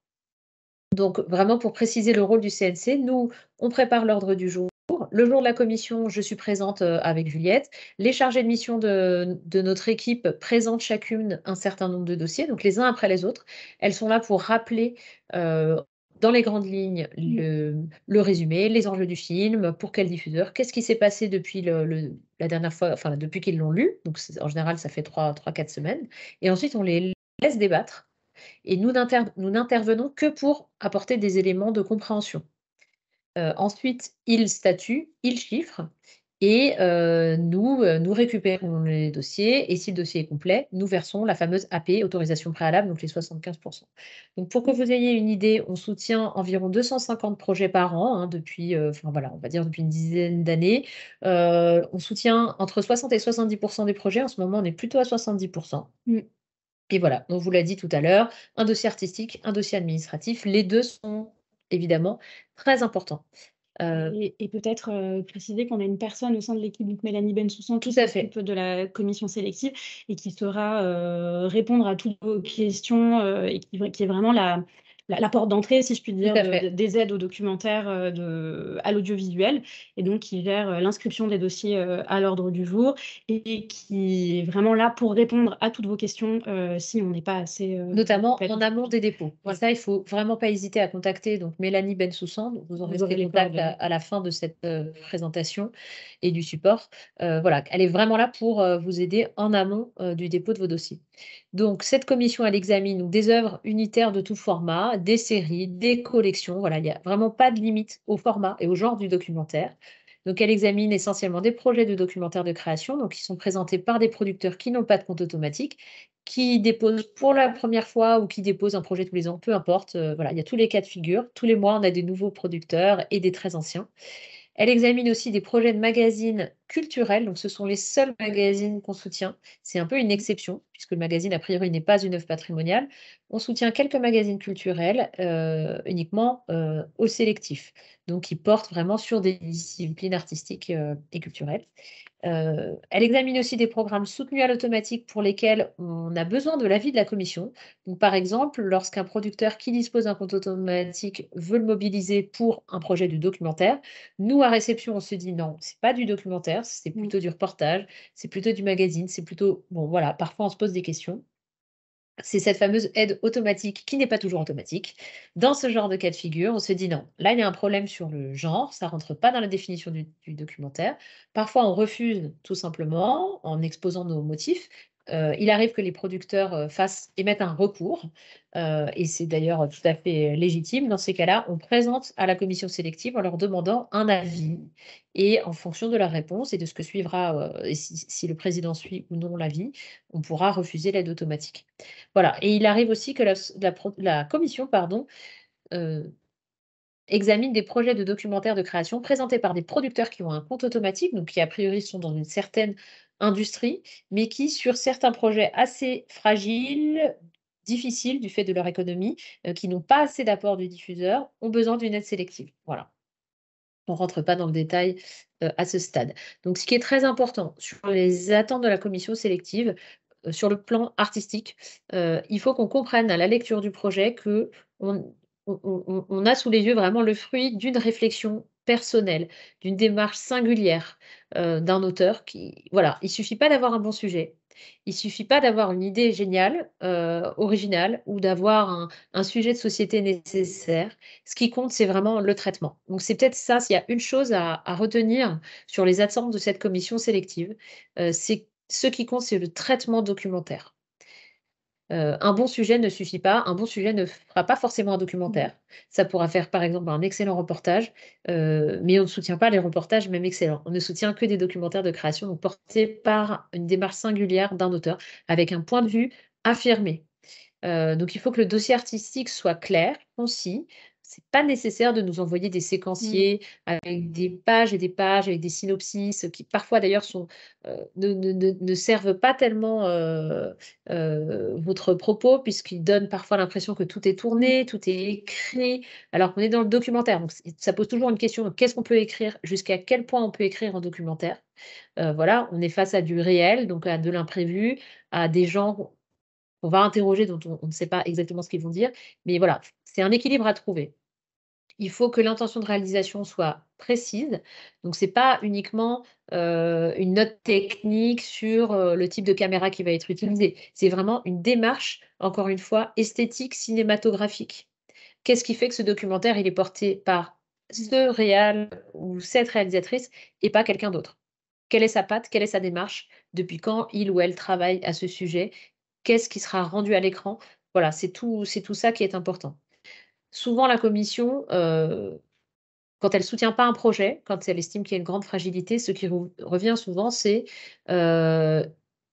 Donc vraiment pour préciser le rôle du CNC, nous, on prépare l'ordre du jour. Le jour de la commission, je suis présente, avec Juliette. Les chargés de mission de notre équipe présentent chacune un certain nombre de dossiers, donc les uns après les autres. Elles sont là pour rappeler, heu, dans les grandes lignes le résumé, les enjeux du film, pour quel diffuseur, qu'est-ce qui s'est passé depuis la dernière fois, enfin depuis qu'ils l'ont lu, donc en général ça fait 3-4 semaines et ensuite on les laisse débattre et nous n'intervenons que pour apporter des éléments de compréhension. Ensuite, ils statuent, ils chiffrent et nous récupérons les dossiers et si le dossier est complet, nous versons la fameuse AP, autorisation préalable, donc les 75. Donc pour que vous ayez une idée, on soutient environ 250 projets par an, hein, depuis, enfin voilà, on va dire depuis une dizaine d'années. On soutient entre 60 et 70 des projets. En ce moment, on est plutôt à 70. Mmh. Et voilà, on vous l'a dit tout à l'heure, un dossier artistique, un dossier administratif, les 2 sont évidemment très importants. Et peut-être, préciser qu'on a une personne au sein de l'équipe, donc Mélanie Bensoussan, Tout qui à fait. s'occupe de la commission sélective et qui saura, répondre à toutes vos questions, et qui est vraiment la porte d'entrée, si je puis Tout dire, à fait. des aides aux documentaires, à l'audiovisuel et donc qui gère, l'inscription des dossiers, à l'ordre du jour et qui est vraiment là pour répondre à toutes vos questions, si on n'est pas assez, Notamment complète. en amont des dépôts. Et Voilà, ça, il faut vraiment pas hésiter à contacter donc Mélanie Bensoussan, donc vous aurez vous aurez ses les contacts coordonnées. à la fin de cette, présentation et du support. Voilà, elle est vraiment là pour, vous aider en amont, du dépôt de vos dossiers. Donc cette commission, elle examine donc des œuvres unitaires de tout format, des séries, des collections. Voilà, il y a vraiment pas de limite au format et au genre du documentaire. Donc elle examine essentiellement des projets de documentaires de création, donc qui sont présentés par des producteurs qui n'ont pas de compte automatique, qui déposent pour la première fois ou qui déposent un projet tous les ans, peu importe, voilà, il y a tous les cas de figure. Tous les mois, on a des nouveaux producteurs et des très anciens. Elle examine aussi des projets de magazines culturels. Donc, ce sont les seuls magazines qu'on soutient. C'est un peu une exception, puisque le magazine, a priori, n'est pas une œuvre patrimoniale. On soutient quelques magazines culturels, uniquement au sélectif, donc qui portent vraiment sur des disciplines artistiques et culturelles. Elle examine aussi des programmes soutenus à l'automatique pour lesquels on a besoin de l'avis de la commission. Donc, par exemple, lorsqu'un producteur qui dispose d'un compte automatique veut le mobiliser pour un projet de documentaire, nous, à réception, on se dit non, c'est pas du documentaire, c'est plutôt du reportage, c'est plutôt du magazine, c'est plutôt. Bon, voilà, parfois on se pose des questions. C'est cette fameuse aide automatique qui n'est pas toujours automatique. Dans ce genre de cas de figure, on se dit non, là il y a un problème sur le genre, ça rentre pas dans la définition du documentaire. Parfois on refuse tout simplement en exposant nos motifs. Il arrive que les producteurs émettent un recours, et c'est d'ailleurs tout à fait légitime. Dans ces cas-là, on présente à la commission sélective en leur demandant un avis, et en fonction de la réponse et de ce que suivra, et si le président suit ou non l'avis, on pourra refuser l'aide automatique. Voilà, et il arrive aussi que la commission, pardon, heu, examine des projets de documentaires de création présentés par des producteurs qui ont un compte automatique, donc qui a priori sont dans une certaine industrie, mais qui sur certains projets assez fragiles, difficiles du fait de leur économie, qui n'ont pas assez d'apport du diffuseur, ont besoin d'une aide sélective. Voilà. On rentre pas dans le détail, à ce stade. Donc ce qui est très important sur les attentes de la commission sélective, sur le plan artistique, il faut qu'on comprenne à la lecture du projet qu'on on a sous les yeux vraiment le fruit d'une réflexion personnelle, d'une démarche singulière, d'un auteur qui voilà, il suffit pas d'avoir un bon sujet, il suffit pas d'avoir une idée géniale, originale ou d'avoir un sujet de société nécessaire. Ce qui compte, c'est vraiment le traitement. Donc c'est peut-être ça, s'il y a une chose à retenir sur les attentes de cette commission sélective, c'est ce qui compte, c'est le traitement documentaire. Un bon sujet ne suffit pas, un bon sujet ne fera pas forcément un Mmh. documentaire. Ça pourra faire, par exemple, un excellent reportage, mais on ne soutient pas les reportages, même excellents. On ne soutient que des documentaires de création, donc portés par une démarche singulière d'un auteur, avec un point de vue affirmé. Donc il faut que le dossier artistique soit clair, concis. C'est pas nécessaire de nous envoyer des Mmh. séquenciers avec des pages et des pages, avec des synopsis, qui parfois d'ailleurs sont, ne servent pas tellement, votre propos, puisqu'ils donnent parfois l'impression que tout est Mmh. tourné, tout est écrit, alors qu'on est dans le documentaire. Donc ça pose toujours une question: qu'est-ce qu'on peut écrire? Jusqu'à quel point on peut écrire en documentaire? Voilà, on est face à du réel, donc à de l'imprévu, à des gens on va interroger, dont on ne sait pas exactement ce qu'ils vont dire, mais voilà, c'est un équilibre à trouver. Il faut que l'intention de réalisation soit précise, donc c'est pas uniquement, une note technique sur, le type de caméra qui va être utilisée. C'est vraiment une démarche, encore une fois, esthétique, cinématographique. Qu'est-ce qui fait que ce documentaire, il est porté par Mmh. ce réal ou cette réalisatrice et pas quelqu'un d'autre? Quelle est sa patte? Quelle est sa démarche? Depuis quand il ou elle travaille à ce sujet? Qu'est-ce qui sera rendu à l'écran? Voilà, c'est tout ça qui est important. Souvent la commission, quand elle soutient pas un projet, quand elle estime qu'il y a une grande fragilité, ce qui revient souvent, c'est, heu: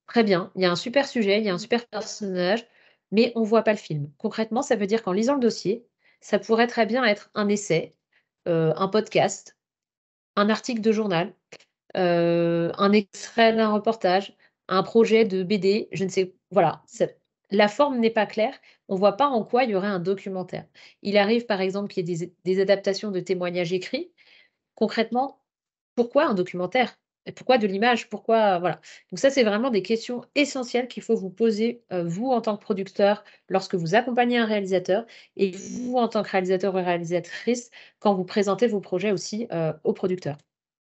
«Très bien, il y a un super sujet, il y a un Mmh. super personnage, mais on voit pas le film». Concrètement, ça veut dire qu'en lisant le dossier, ça pourrait très bien être un essai, un podcast, un article de journal, un extrait d'un reportage, un projet de BD, je ne sais voilà, la forme n'est pas claire, on voit pas en quoi il y aurait un documentaire. Il arrive par exemple qu'il y ait des adaptations de témoignages écrits. Concrètement, pourquoi un documentaire? Et pourquoi de l'image? Pourquoi voilà. Donc ça, c'est vraiment des questions essentielles qu'il faut vous poser, vous en tant que producteur, lorsque vous accompagnez un réalisateur et vous en tant que réalisateur ou réalisatrice, quand vous présentez vos projets aussi, aux producteurs.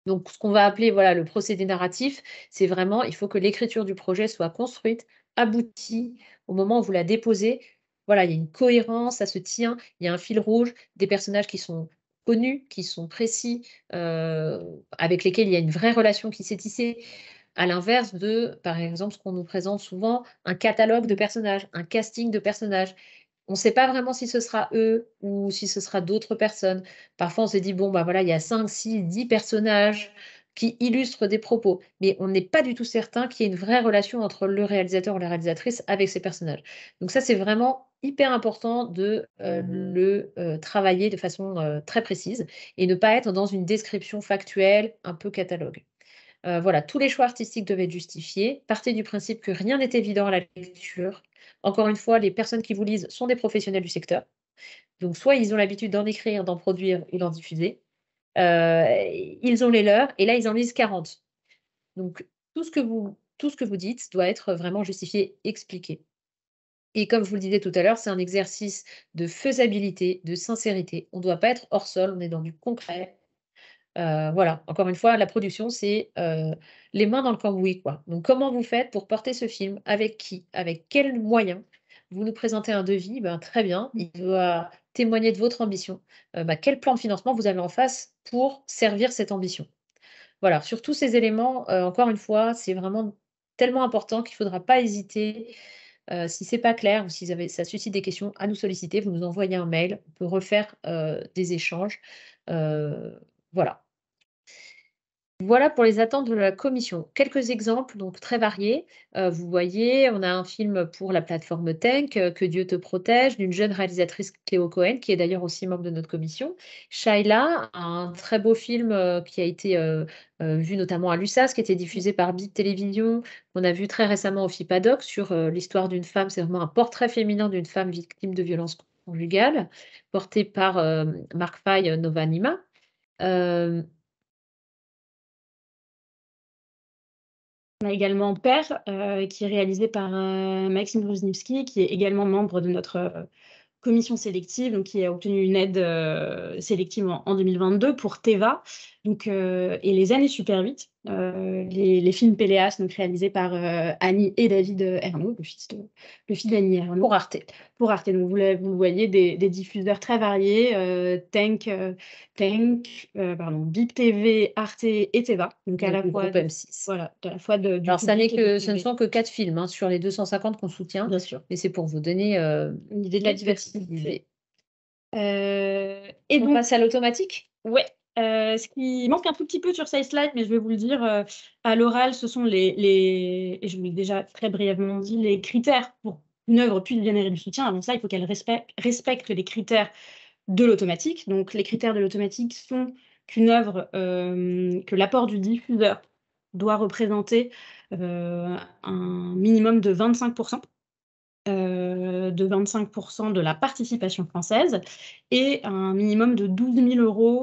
Donc ce qu'on va appeler, voilà, le procédé narratif, c'est vraiment, il faut que l'écriture du projet soit construite, aboutie au moment où vous la déposez. Voilà, il y a une cohérence, ça se tient, il y a un fil rouge, des personnages qui sont connus, qui sont précis, avec lesquels il y a une vraie relation qui s'est tissée. À l'inverse de, par exemple, ce qu'on nous présente souvent, un catalogue de Mmh. personnages, un casting de personnages. On ne sait pas vraiment si ce sera eux ou si ce sera d'autres personnes. Parfois, on se dit: «Bon, bah, voilà, il y a 5, 6, 10 personnages qui illustrent des propos», mais on n'est pas du tout certain qu'il y ait une vraie relation entre le réalisateur ou la réalisatrice avec ces personnages. Donc ça, c'est vraiment hyper important de, travailler de façon, très précise et ne pas être dans une description factuelle, un peu catalogue. Voilà, tous les choix artistiques devaient être justifiés. Partez du principe que rien n'est évident à la lecture. Encore une fois, les personnes qui vous lisent sont des professionnels du secteur. Donc soit ils ont l'habitude d'en écrire, d'en produire ou d'en diffuser. Heu, Ils ont les leurs et là, ils en lisent 40. Donc tout ce que vous dites doit être vraiment justifié, expliqué. Et comme je vous le disais tout à l'heure, c'est un exercice de faisabilité, de sincérité. On ne doit pas être hors sol, on est dans du concret. Voilà, encore une fois, la production, c'est, les mains dans le cambouis, quoi. Donc comment vous faites pour porter ce film? Avec qui? Avec quels moyens? Vous nous présentez un devis, ben, très bien, il doit témoigner de votre ambition. Quel plan de financement vous avez en face pour servir cette ambition? Voilà, sur tous ces éléments, encore une fois, c'est vraiment tellement important qu'il ne faudra pas hésiter, si c'est pas clair ou si ça suscite des questions, à nous solliciter. Vous nous envoyez un mail, on peut refaire, des échanges, voilà. Voilà pour les attentes de la commission. Quelques exemples donc très variés. Vous voyez, on a un film pour la plateforme Tenk, Que Dieu te protège, d'une jeune réalisatrice Cléo Cohen, qui est d'ailleurs aussi membre de notre commission. Shaila, un très beau film, qui a été, vu notamment à l'USAS, qui était diffusé par Bip Télévision, qu'on a vu très récemment au FIPADOC sur, l'histoire d'une femme. C'est vraiment un portrait féminin d'une femme victime de violences conjugales, porté par, Marc Faye, Novanima. Hem On a également Père, qui est réalisé par, Maxime Gruzniewski, qui est également membre de notre, commission sélective, donc qui a obtenu une aide, sélective en 2022 pour Teva, donc et Les Années Super 8, les films Péléas, donc réalisés par, Annie et David, Ernaux, le fils d'Annie Ernaux. pour Arte. Pour Arte, donc vous le voyez, des diffuseurs très variés, Bip TV, Arte et Teva, donc à Donc la le fois groupe M6. voilà, à la fois du Alors ça n'est public et du que ce ne privé. sont que 4 films, hein, sur les 250 qu'on soutient, Bien sûr, mais c'est pour vous donner, une idée de la une petite diversité. idée. Et On donc passe à l'automatique? ouais, ce qui manque un tout petit peu sur ces slides, mais je vais vous le dire, à l'oral, ce sont les et je vous l'ai déjà très brièvement dit, les critères pour qu'une œuvre puisse générer du soutien. Avant ça, il faut qu'elle respecte les critères de l'automatique. Donc les critères de l'automatique sont que l'apport du diffuseur doit représenter, un minimum de 25 de la participation française et un minimum de 12 000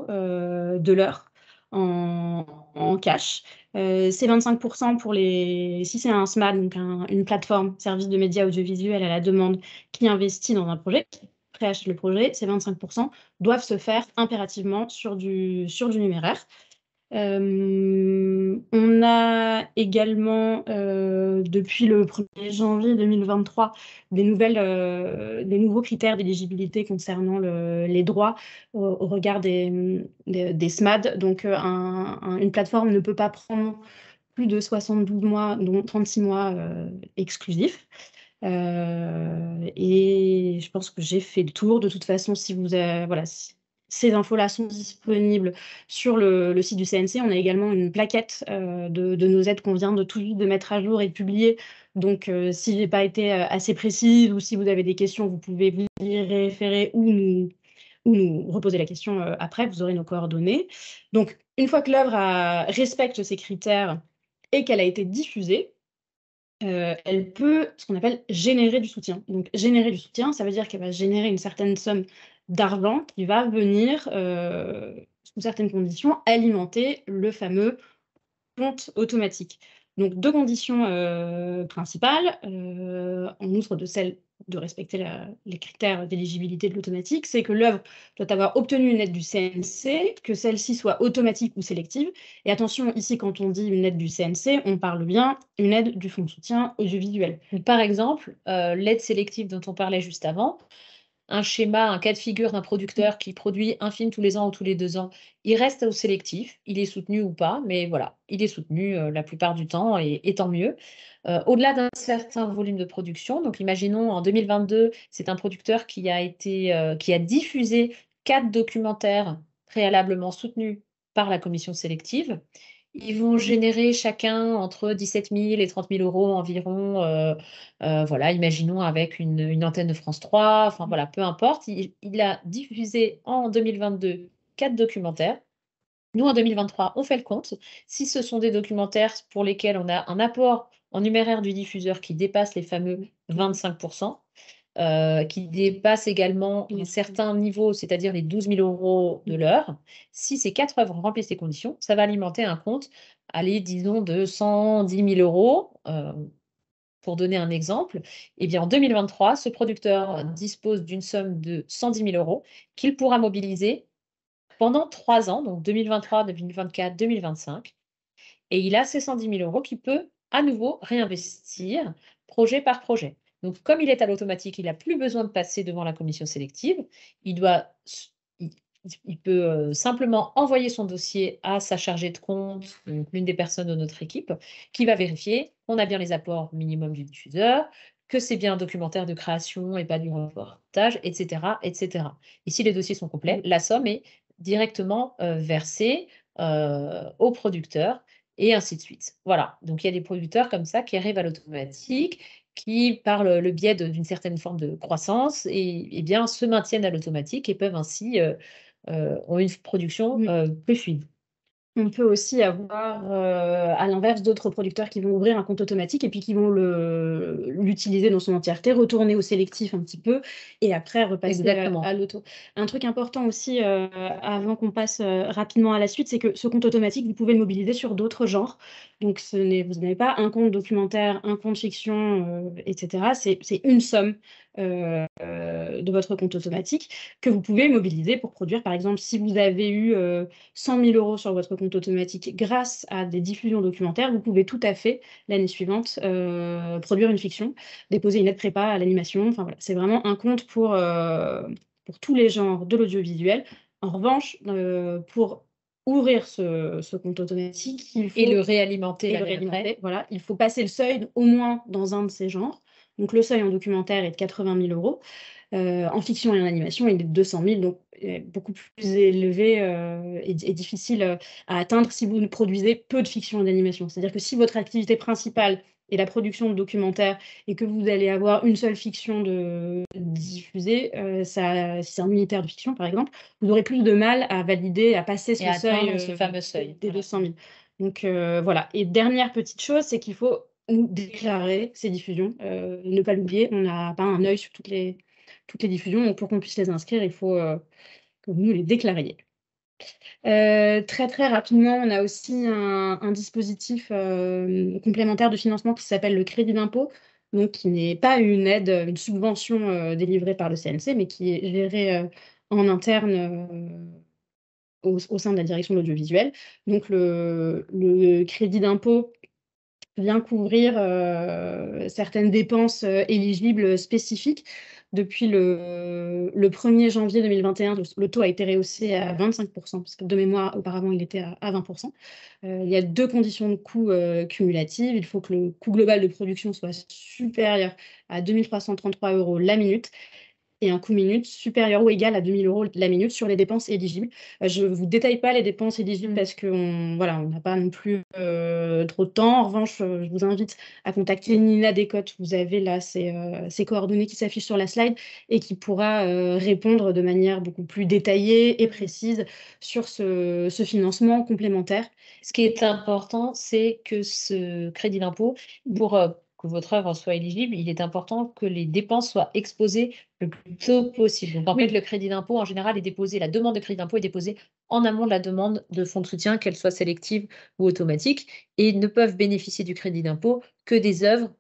€ de l'heure en cash. C'est 25 pour les si c'est un SMAD, donc une plateforme, service de médias audiovisuels à la demande, qui investit dans un projet, qui préachète le projet, ces 25 doivent se faire impérativement sur du numéraire. On a également, depuis le 1er janvier 2023, des nouveaux critères d'éligibilité concernant les droits au regard des SMAD. Donc, une plateforme ne peut pas prendre plus de 72 mois, dont 36 mois, exclusifs. Et je pense que j'ai fait le tour. De toute façon, si vous voilà, ces infos-là sont disponibles sur le site du CNC. On a également une plaquette, de nos aides qu'on vient de tout juste de mettre à jour et de publier. Donc, si j'ai pas été, assez précise ou si vous avez des questions, vous pouvez vous y référer ou nous reposer la question, après, vous aurez nos coordonnées. Donc une fois que l'œuvre respecte ces critères et qu'elle a été diffusée, elle peut, ce qu'on appelle, générer du soutien. Donc générer du soutien, ça veut dire qu'elle va générer une certaine somme d'argent qui va venir, sous certaines conditions, alimenter le fameux compte automatique. Donc 2 conditions, principales, en outre de celle de respecter les critères d'éligibilité de l'automatique, c'est que l'œuvre doit avoir obtenu une aide du CNC, que celle-ci soit automatique ou sélective. Et attention, ici, quand on dit une aide du CNC, on parle bien une aide du fonds de soutien audiovisuel. Donc par exemple, l'aide sélective dont on parlait juste avant, un schéma, un cas de figure d'un producteur qui produit un film tous les ans ou tous les 2 ans, il reste au sélectif, il est soutenu ou pas, mais voilà, il est soutenu, la plupart du temps et tant mieux. Au-delà d'un certain volume de production, donc imaginons en 2022, c'est un producteur qui a diffusé 4 documentaires préalablement soutenus par la commission sélective. Ils vont générer chacun entre 17 000 et 30 000 € environ, voilà, imaginons avec une antenne de France 3, enfin voilà, peu importe. Il a diffusé en 2022 4 documentaires. Nous, en 2023, on fait le compte. Si ce sont des documentaires pour lesquels on a un apport en numéraire du diffuseur qui dépasse les fameux 25%, qui dépasse également un certain niveau, c'est-à-dire les 12 000 € de l'heure, si ces 4 œuvres remplissent ces conditions, ça va alimenter un compte, allez, disons, de 110 000 €. Pour donner un exemple, eh bien, en 2023, ce producteur dispose d'une somme de 110 000 € qu'il pourra mobiliser pendant 3 ans, donc 2023, 2024, 2025. Et il a ces 110 000 € qu'il peut à nouveau réinvestir projet par projet. Donc, comme il est à l'automatique, il n'a plus besoin de passer devant la commission sélective. Il doit, il, il peut simplement envoyer son dossier à sa chargée de compte, donc l'une des personnes de notre équipe, qui va vérifier qu'on a bien les apports minimum du diffuseur, que c'est bien un documentaire de création et pas du reportage, etc., etc. Et si les dossiers sont complets, la somme est directement versée au producteur et ainsi de suite. Voilà, donc il y a des producteurs comme ça qui arrivent à l'automatique, qui, par le biais d'une certaine forme de croissance, et bien, se maintiennent à l'automatique et peuvent ainsi ont une production plus fluide. On peut aussi avoir, à l'inverse, d'autres producteurs qui vont ouvrir un compte automatique et puis qui vont l'utiliser dans son entièreté, retourner au sélectif un petit peu et après repasser Exactement. à l'auto. Un truc important aussi, avant qu'on passe rapidement à la suite, c'est que ce compte automatique, vous pouvez le mobiliser sur d'autres genres. Donc vous n'avez pas un compte documentaire, un compte fiction, etc. C'est une somme de votre compte automatique que vous pouvez mobiliser pour produire. Par exemple, si vous avez eu 100 000 € sur votre compte automatique grâce à des diffusions documentaires, vous pouvez tout à fait, l'année suivante, produire une fiction, déposer une lettre prépa à l'animation. Enfin, voilà, c'est vraiment un compte pour tous les genres de l'audiovisuel. En revanche, pour ouvrir ce compte automatique, il Et faut le réalimenter et le l'année après. réalimenter, voilà, il faut passer le seuil au moins dans un de ces genres. Donc le seuil en documentaire est de 80 000 €. En fiction et en animation, il est de 200 000, donc beaucoup plus élevé et difficile à atteindre si vous ne produisez peu de fiction et d'animation. C'est-à-dire que si votre activité principale est la production de documentaires et que vous allez avoir une seule fiction diffusée, si c'est un unitaire de fiction par exemple, vous aurez plus de mal à valider, à passer Et ce atteindre seuil ce fameux seuil. des Voilà. 200 000. Donc voilà. Et dernière petite chose, c'est qu'il faut déclarer ces diffusions. Ne pas l'oublier, on n'a pas un œil sur toutes les diffusions. Donc pour qu'on puisse les inscrire, il faut que vous nous les déclariez. Très, très rapidement, on a aussi un dispositif complémentaire de financement qui s'appelle le crédit d'impôt, donc qui n'est pas une aide, une subvention délivrée par le CNC, mais qui est gérée en interne au sein de la direction de l'audiovisuel. Donc le crédit d'impôt vient couvrir certaines dépenses éligibles spécifiques. Depuis le 1er janvier 2021, le taux a été rehaussé à 25%, parce que de mémoire, auparavant, il était à 20%. Il y a 2 conditions de coût cumulatives. Il faut que le coût global de production soit supérieur à 2 333 € la minute et un coût minute supérieur ou égal à 2 000 € la minute sur les dépenses éligibles. Je ne vous détaille pas les dépenses éligibles parce qu'on n'a pas non plus trop de temps. En revanche, je vous invite à contacter Nina Descotes. Vous avez là ses coordonnées qui s'affichent sur la slide et qui pourra répondre de manière beaucoup plus détaillée et précise sur ce financement complémentaire. Ce qui est important, c'est que ce crédit d'impôt, pour que votre œuvre soit éligible, il est important que les dépenses soient exposées le plus tôt possible. Donc, en fait, le crédit d'impôt, en général, est déposé, la demande de crédit d'impôt est déposée en amont de la demande de fonds de soutien, qu'elle soit sélective ou automatique, et ne peuvent bénéficier du crédit d'impôt que des œuvres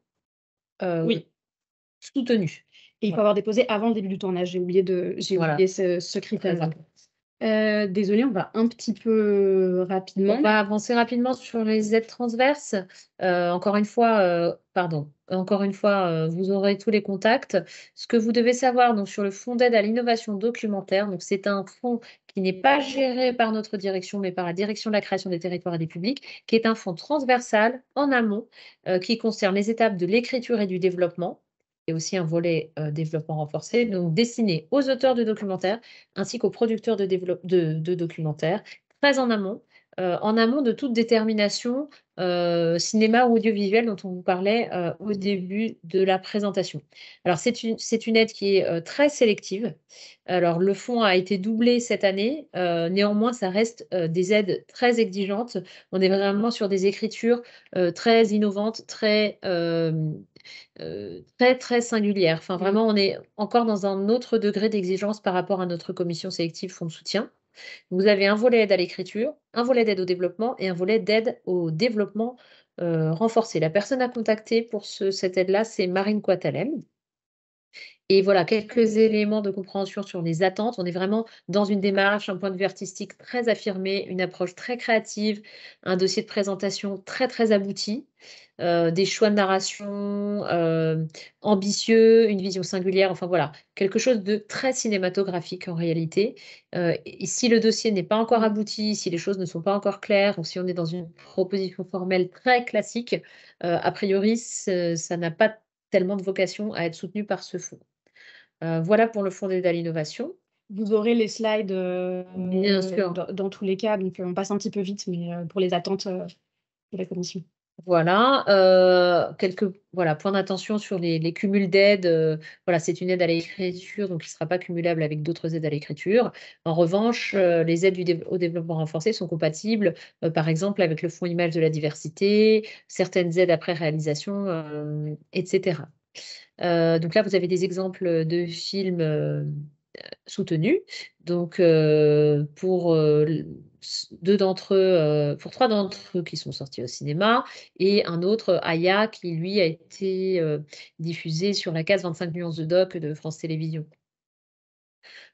soutenues. Et il faut avoir déposé avant le début du tournage. J'ai oublié ce critère-là. Désolée, on va un petit peu rapidement. On va avancer rapidement sur les aides transverses. Encore une fois, vous aurez tous les contacts. Ce que vous devez savoir donc, sur le fonds d'aide à l'innovation documentaire, donc c'est un fonds qui n'est pas géré par notre direction, mais par la direction de la création des territoires et des publics, qui est un fonds transversal en amont, qui concerne les étapes de l'écriture et du développement, et aussi un volet développement renforcé, donc destiné aux auteurs de documentaires ainsi qu'aux producteurs de documentaires, très en amont, en amont de toute détermination cinéma ou audiovisuel dont on vous parlait au début de la présentation. Alors, c'est une aide qui est très sélective. Alors, le fonds a été doublé cette année. Néanmoins, ça reste des aides très exigeantes. On est vraiment sur des écritures très innovantes, très, très singulières. Enfin, vraiment, on est encore dans un autre degré d'exigence par rapport à notre commission sélective fonds de soutien. Vous avez un volet aide à l'écriture, un volet d'aide au développement et un volet d'aide au développement renforcé. La personne à contacter pour cette aide-là, c'est Marine Coatalem. Et voilà, quelques éléments de compréhension sur les attentes. On est vraiment dans une démarche, un point de vue artistique très affirmé, une approche très créative, un dossier de présentation très, très abouti, des choix de narration ambitieux, une vision singulière, enfin voilà, quelque chose de très cinématographique en réalité. Et si le dossier n'est pas encore abouti, si les choses ne sont pas encore claires, ou si on est dans une proposition formelle très classique, a priori, ça n'a pas tellement de vocation à être soutenu par ce fonds. Voilà pour le fonds d'aide à l'innovation. Vous aurez les slides Bien sûr. dans tous les cas, donc on passe un petit peu vite, mais pour les attentes de la commission. Voilà, quelques points d'attention sur les cumuls d'aides. Voilà, c'est une aide à l'écriture, donc il ne sera pas cumulable avec d'autres aides à l'écriture. En revanche, les aides au développement renforcé sont compatibles, par exemple, avec le fonds Image de la diversité, certaines aides après réalisation, etc. Donc là, vous avez des exemples de films soutenus. Donc, pour pour 3 d'entre eux qui sont sortis au cinéma et un autre, Aya, qui lui a été diffusé sur la case 25 nuances de doc de France Télévisions.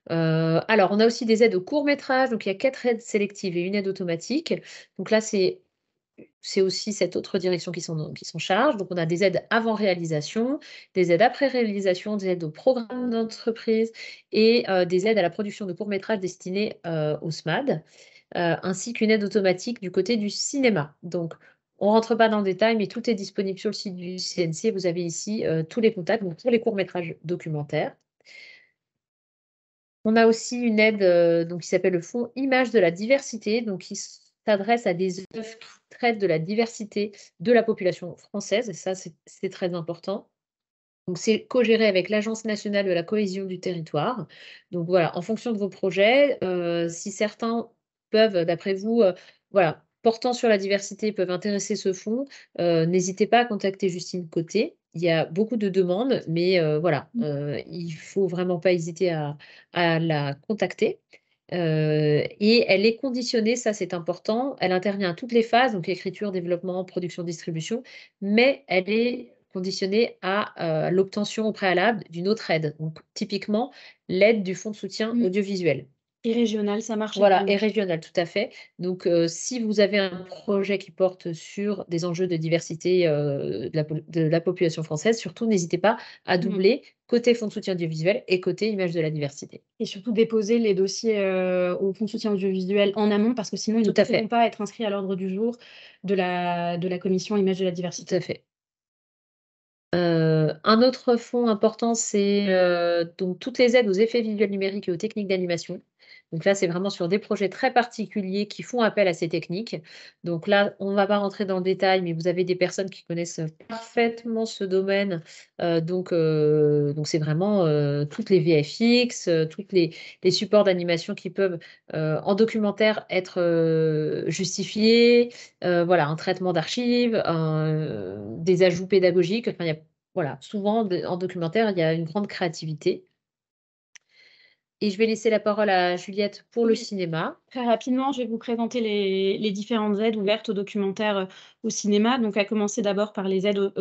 Alors, on a aussi des aides au court métrage. Donc, il y a 4 aides sélectives et une aide automatique. Donc là, c'est aussi cette autre direction qui s'en charge. Donc, on a des aides avant réalisation, des aides après réalisation, des aides au programme d'entreprise et des aides à la production de courts-métrages destinés au SMAD, ainsi qu'une aide automatique du côté du cinéma. Donc, on ne rentre pas dans le détail, mais tout est disponible sur le site du CNC. Vous avez ici tous les contacts pour les courts-métrages documentaires. On a aussi une aide qui s'appelle le fonds Image de la diversité, donc qui s'adresse à des œuvres qui traitent de la diversité de la population française, et ça, c'est très important. Donc, c'est co-géré avec l'Agence nationale de la cohésion du territoire. Donc voilà, en fonction de vos projets, si certains peuvent, d'après vous, voilà, portant sur la diversité, peuvent intéresser ce fonds, n'hésitez pas à contacter Justine Côté. Il y a beaucoup de demandes, mais voilà, il ne faut vraiment pas hésiter à la contacter. Et elle est conditionnée, ça c'est important, elle intervient à toutes les phases, donc écriture, développement, production, distribution, mais elle est conditionnée à l'obtention au préalable d'une autre aide. Donc typiquement, l'aide du fonds de soutien audiovisuel. Et régional, ça marche Voilà, également. et régional, tout à fait. Donc, si vous avez un projet qui porte sur des enjeux de diversité de la population française, surtout n'hésitez pas à doubler côté fonds de soutien audiovisuel et côté image de la diversité. Et surtout déposer les dossiers au fonds de soutien audiovisuel en amont, parce que sinon, ils ne Tout à fait. pourront pas être inscrits à l'ordre du jour de la commission Image de la Tout diversité. à fait. Un autre fonds important, c'est donc toutes les aides aux effets visuels numériques et aux techniques d'animation. Donc là, c'est vraiment sur des projets très particuliers qui font appel à ces techniques. Donc là, on ne va pas rentrer dans le détail, mais vous avez des personnes qui connaissent parfaitement ce domaine. Donc c'est vraiment toutes les VFX, toutes les supports d'animation qui peuvent, en documentaire, être justifiés. Voilà, un traitement d'archives, des ajouts pédagogiques. Enfin, il y a voilà, souvent en documentaire, il y a une grande créativité. Et je vais laisser la parole à Juliette pour le Oui. cinéma. Très rapidement, je vais vous présenter les différentes aides ouvertes aux documentaires au cinéma. Donc, à commencer d'abord par les aides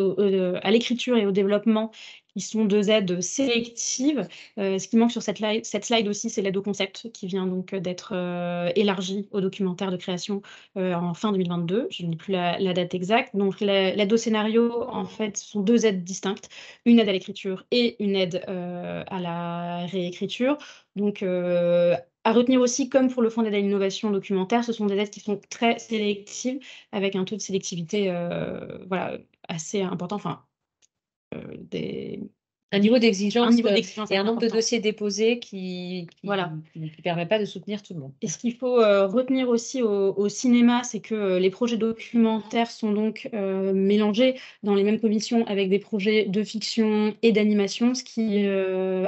à l'écriture et au développement, qui sont 2 aides sélectives. Ce qui manque sur cette slide aussi, c'est l'aide au concept qui vient donc d'être élargie aux documentaires de création en fin 2022. Je n'ai plus la date exacte. Donc, l'aide au scénario, en fait, ce sont 2 aides distinctes, une aide à l'écriture et une aide à la réécriture. Donc, à retenir aussi, comme pour le fonds d'aide à l'innovation documentaire, ce sont des aides qui sont très sélectives, avec un taux de sélectivité voilà, assez important, enfin, des Un niveau un d'exigence niveau d'exigence et un nombre de important. dossiers déposés qui Voilà. permet pas de soutenir tout le monde. Et ce qu'il faut retenir aussi au cinéma, c'est que les projets documentaires sont donc mélangés dans les mêmes commissions avec des projets de fiction et d'animation, ce qui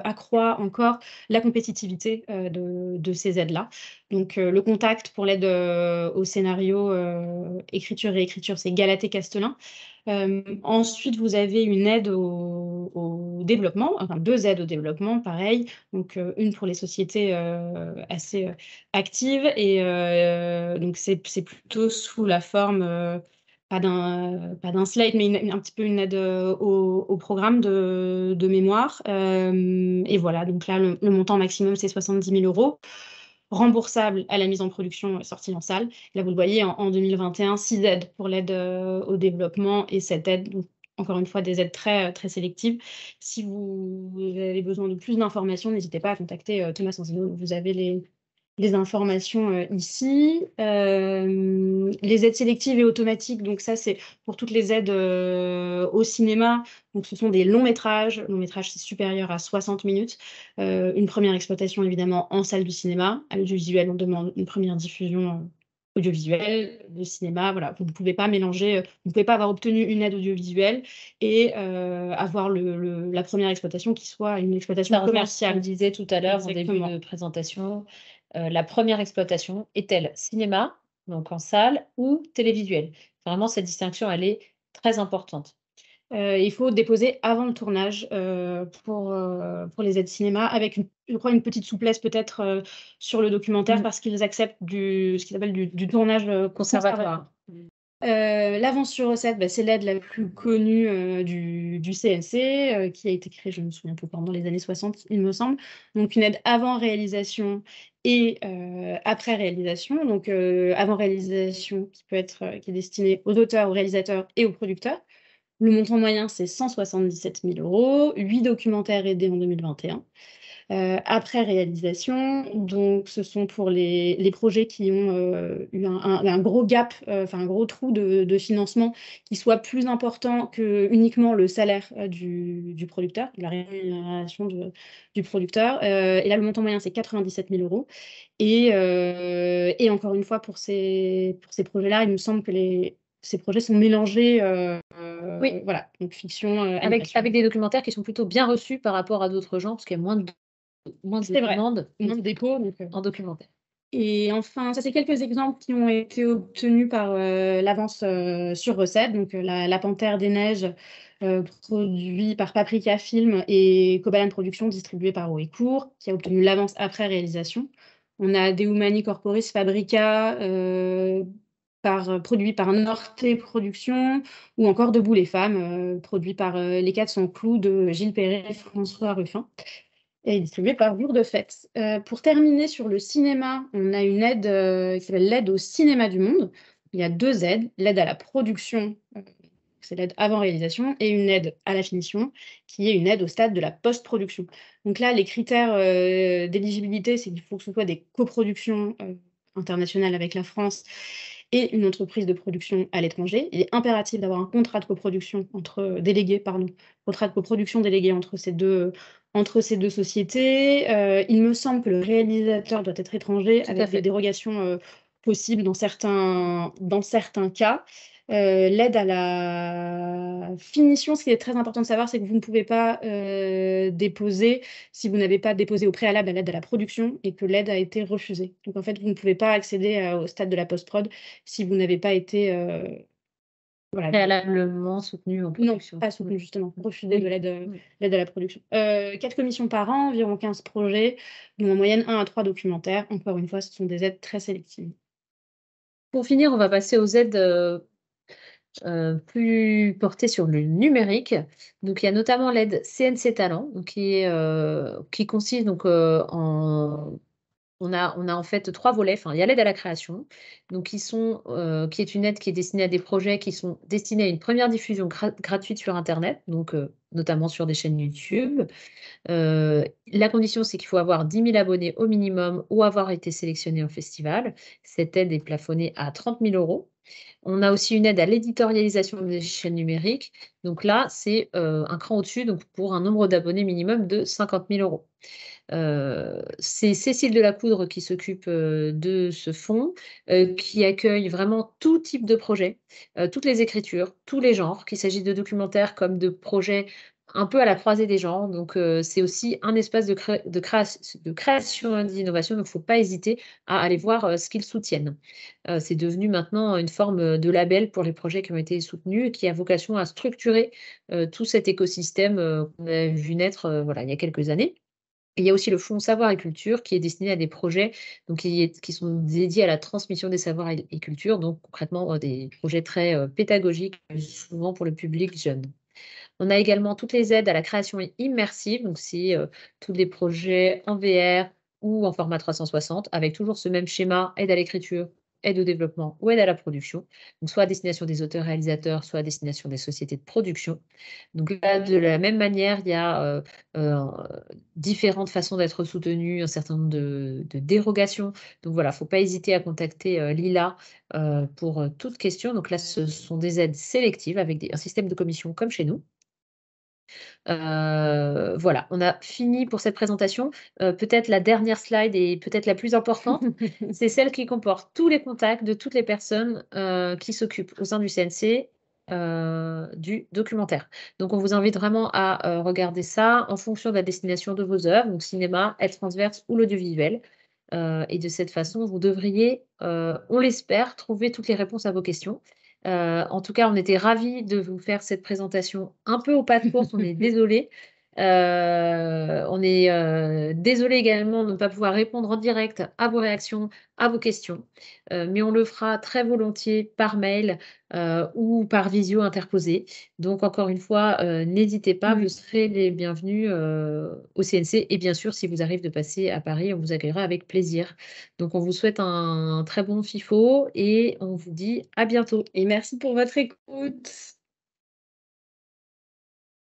accroît encore la compétitivité de ces aides-là. Donc le contact pour l'aide au scénario, écriture et réécriture, c'est Galatée Castelin. Ensuite, vous avez une aide au développement, enfin 2 aides au développement, pareil. Donc une pour les sociétés assez actives et donc c'est plutôt sous la forme pas d'un slide, mais un petit peu une aide au programme de mémoire. Et voilà, donc là, le montant maximum, c'est 70 000 euros, remboursable à la mise en production sortie en salle. Là, vous le voyez, en 2021, 6 aides pour l'aide au développement et 7 aides, donc encore une fois, des aides très, très sélectives. Si vous avez besoin de plus d'informations, n'hésitez pas à contacter Thomas Sanzino. Vous avez les informations ici. Les aides sélectives et automatiques, donc ça, c'est pour toutes les aides au cinéma. Donc, ce sont des longs métrages. Long métrage, c'est supérieur à 60 minutes. Une première exploitation, évidemment, en salle de cinéma. À l'audiovisuel, on demande une première diffusion audiovisuelle, le cinéma, voilà. Vous ne pouvez pas mélanger, vous ne pouvez pas avoir obtenu une aide audiovisuelle et avoir la première exploitation qui soit une exploitation commerciale. On disait tout à l'heure en début Exactement. de présentation, la première exploitation est-elle cinéma, donc en salle, ou télévisuel? Vraiment, cette distinction, elle est très importante. Il faut déposer avant le tournage pour les aides cinéma, avec je crois une petite souplesse peut-être sur le documentaire, parce qu'ils acceptent ce qu'ils appellent du tournage conservatoire. L'avance sur recette, c'est l'aide la plus connue du CNC, qui a été créée, je me souviens plus quand, dans les années 60, il me semble. Donc une aide avant réalisation et après réalisation. Donc avant réalisation qui est destinée aux auteurs, aux réalisateurs et aux producteurs. Le montant moyen, c'est 177 000 €, 8 documentaires aidés en 2021. Après réalisation, donc ce sont pour les projets qui ont eu un gros gap, enfin un gros trou de financement qui soit plus important que uniquement le salaire du producteur, la rémunération du producteur. Et là, le montant moyen, c'est 97 000 €. Et encore une fois, pour ces projets-là, il me semble que ces projets sont mélangés, Oui. voilà, donc fiction, animation. Avec des documentaires qui sont plutôt bien reçus par rapport à d'autres genres, parce qu'il y a moins de C'est vrai, demandes moins de dépôts, donc en documentaire. et enfin, ça, c'est quelques exemples qui ont été obtenus par l'avance sur recette. Donc, la Panthère des Neiges, produit par Paprika Film et Cobalan Productions, distribué par Houécourt, qui a obtenu l'avance après réalisation. On a Deumani Corporis Fabrica, produit par Norte Productions, ou encore Debout les femmes, produit par Les 400 clous de Gilles Perret et François Ruffin, et distribué par Jour de Fête. Pour terminer sur le cinéma, on a une aide qui s'appelle l'aide au cinéma du monde. Il y a 2 aides, l'aide à la production, c'est l'aide avant réalisation, et une aide à la finition, qui est une aide au stade de la post-production. Donc là, les critères d'éligibilité, c'est qu'il faut que ce soit des coproductions internationales avec la France et une entreprise de production à l'étranger. Il est impératif d'avoir un contrat de coproduction contrat de coproduction délégué entre ces deux sociétés. Il me semble que le réalisateur doit être étranger, avec des dérogations possibles dans certains cas. L'aide à la finition, ce qui est très important de savoir, c'est que vous ne pouvez pas déposer si vous n'avez pas déposé au préalable à l'aide à la production et que l'aide a été refusée. Donc en fait, vous ne pouvez pas accéder au stade de la post-prod si vous n'avez pas été Préalablement soutenu en production. Non, pas soutenu, justement, refusé de l'aide à la production. 4 commissions par an, environ 15 projets, dont en moyenne 1 à 3 documentaires. Encore une fois, ce sont des aides très sélectives. Pour finir, on va passer aux aides plus portées sur le numérique. Donc, il y a notamment l'aide CNC Talent, donc qui consiste donc en... On a en fait 3 volets. Enfin, il y a l'aide à la création, donc qui est une aide qui est destinée à des projets qui sont destinés à une première diffusion gratuite sur internet, donc notamment sur des chaînes YouTube. La condition, c'est qu'il faut avoir 10 000 abonnés au minimum ou avoir été sélectionné au festival. Cette aide est plafonnée à 30 000 €. On a aussi une aide à l'éditorialisation des chaînes numériques. Donc là, c'est un cran au-dessus, donc pour un nombre d'abonnés minimum de 50 000 euros. C'est Cécile Delacoudre qui s'occupe de ce fonds, qui accueille vraiment tout type de projet, toutes les écritures, tous les genres, qu'il s'agisse de documentaires comme de projets un peu à la croisée des genres. Donc, c'est aussi un espace de création et d'innovation. Donc, il ne faut pas hésiter à aller voir ce qu'ils soutiennent. C'est devenu maintenant une forme de label pour les projets qui ont été soutenus et qui a vocation à structurer tout cet écosystème qu'on a vu naître voilà, il y a quelques années. Et il y a aussi le fonds Savoir et Culture qui est destiné à des projets donc qui sont dédiés à la transmission des savoirs et cultures, donc concrètement des projets très pédagogiques, souvent pour le public jeune. On a également toutes les aides à la création immersive, donc c'est tous les projets en VR ou en format 360, avec toujours ce même schéma, aide à l'écriture, aide au développement ou aide à la production, donc soit à destination des auteurs-réalisateurs, soit à destination des sociétés de production. Donc là, de la même manière, il y a euh, différentes façons d'être soutenu, un certain nombre de dérogations. Donc voilà, il ne faut pas hésiter à contacter Lila pour toute question. Donc là, ce sont des aides sélectives avec un système de commission comme chez nous. Voilà, on a fini pour cette présentation. Peut-être la dernière slide et peut-être la plus importante, c'est celle qui comporte tous les contacts de toutes les personnes qui s'occupent au sein du CNC du documentaire. Donc, on vous invite vraiment à regarder ça en fonction de la destination de vos œuvres, donc cinéma, aide transverse ou l'audiovisuel. Et de cette façon, vous devriez, on l'espère, trouver toutes les réponses à vos questions. En tout cas, on était ravis de vous faire cette présentation un peu au pas de course, on est désolé. On est désolé également de ne pas pouvoir répondre en direct à vos réactions, à vos questions, mais on le fera très volontiers par mail ou par visio interposée. Donc, encore une fois, n'hésitez pas, vous serez les bienvenus au CNC. Et bien sûr, si vous arrivez de passer à Paris, on vous accueillera avec plaisir. Donc, on vous souhaite un très bon FIFO et on vous dit à bientôt. Et merci pour votre écoute.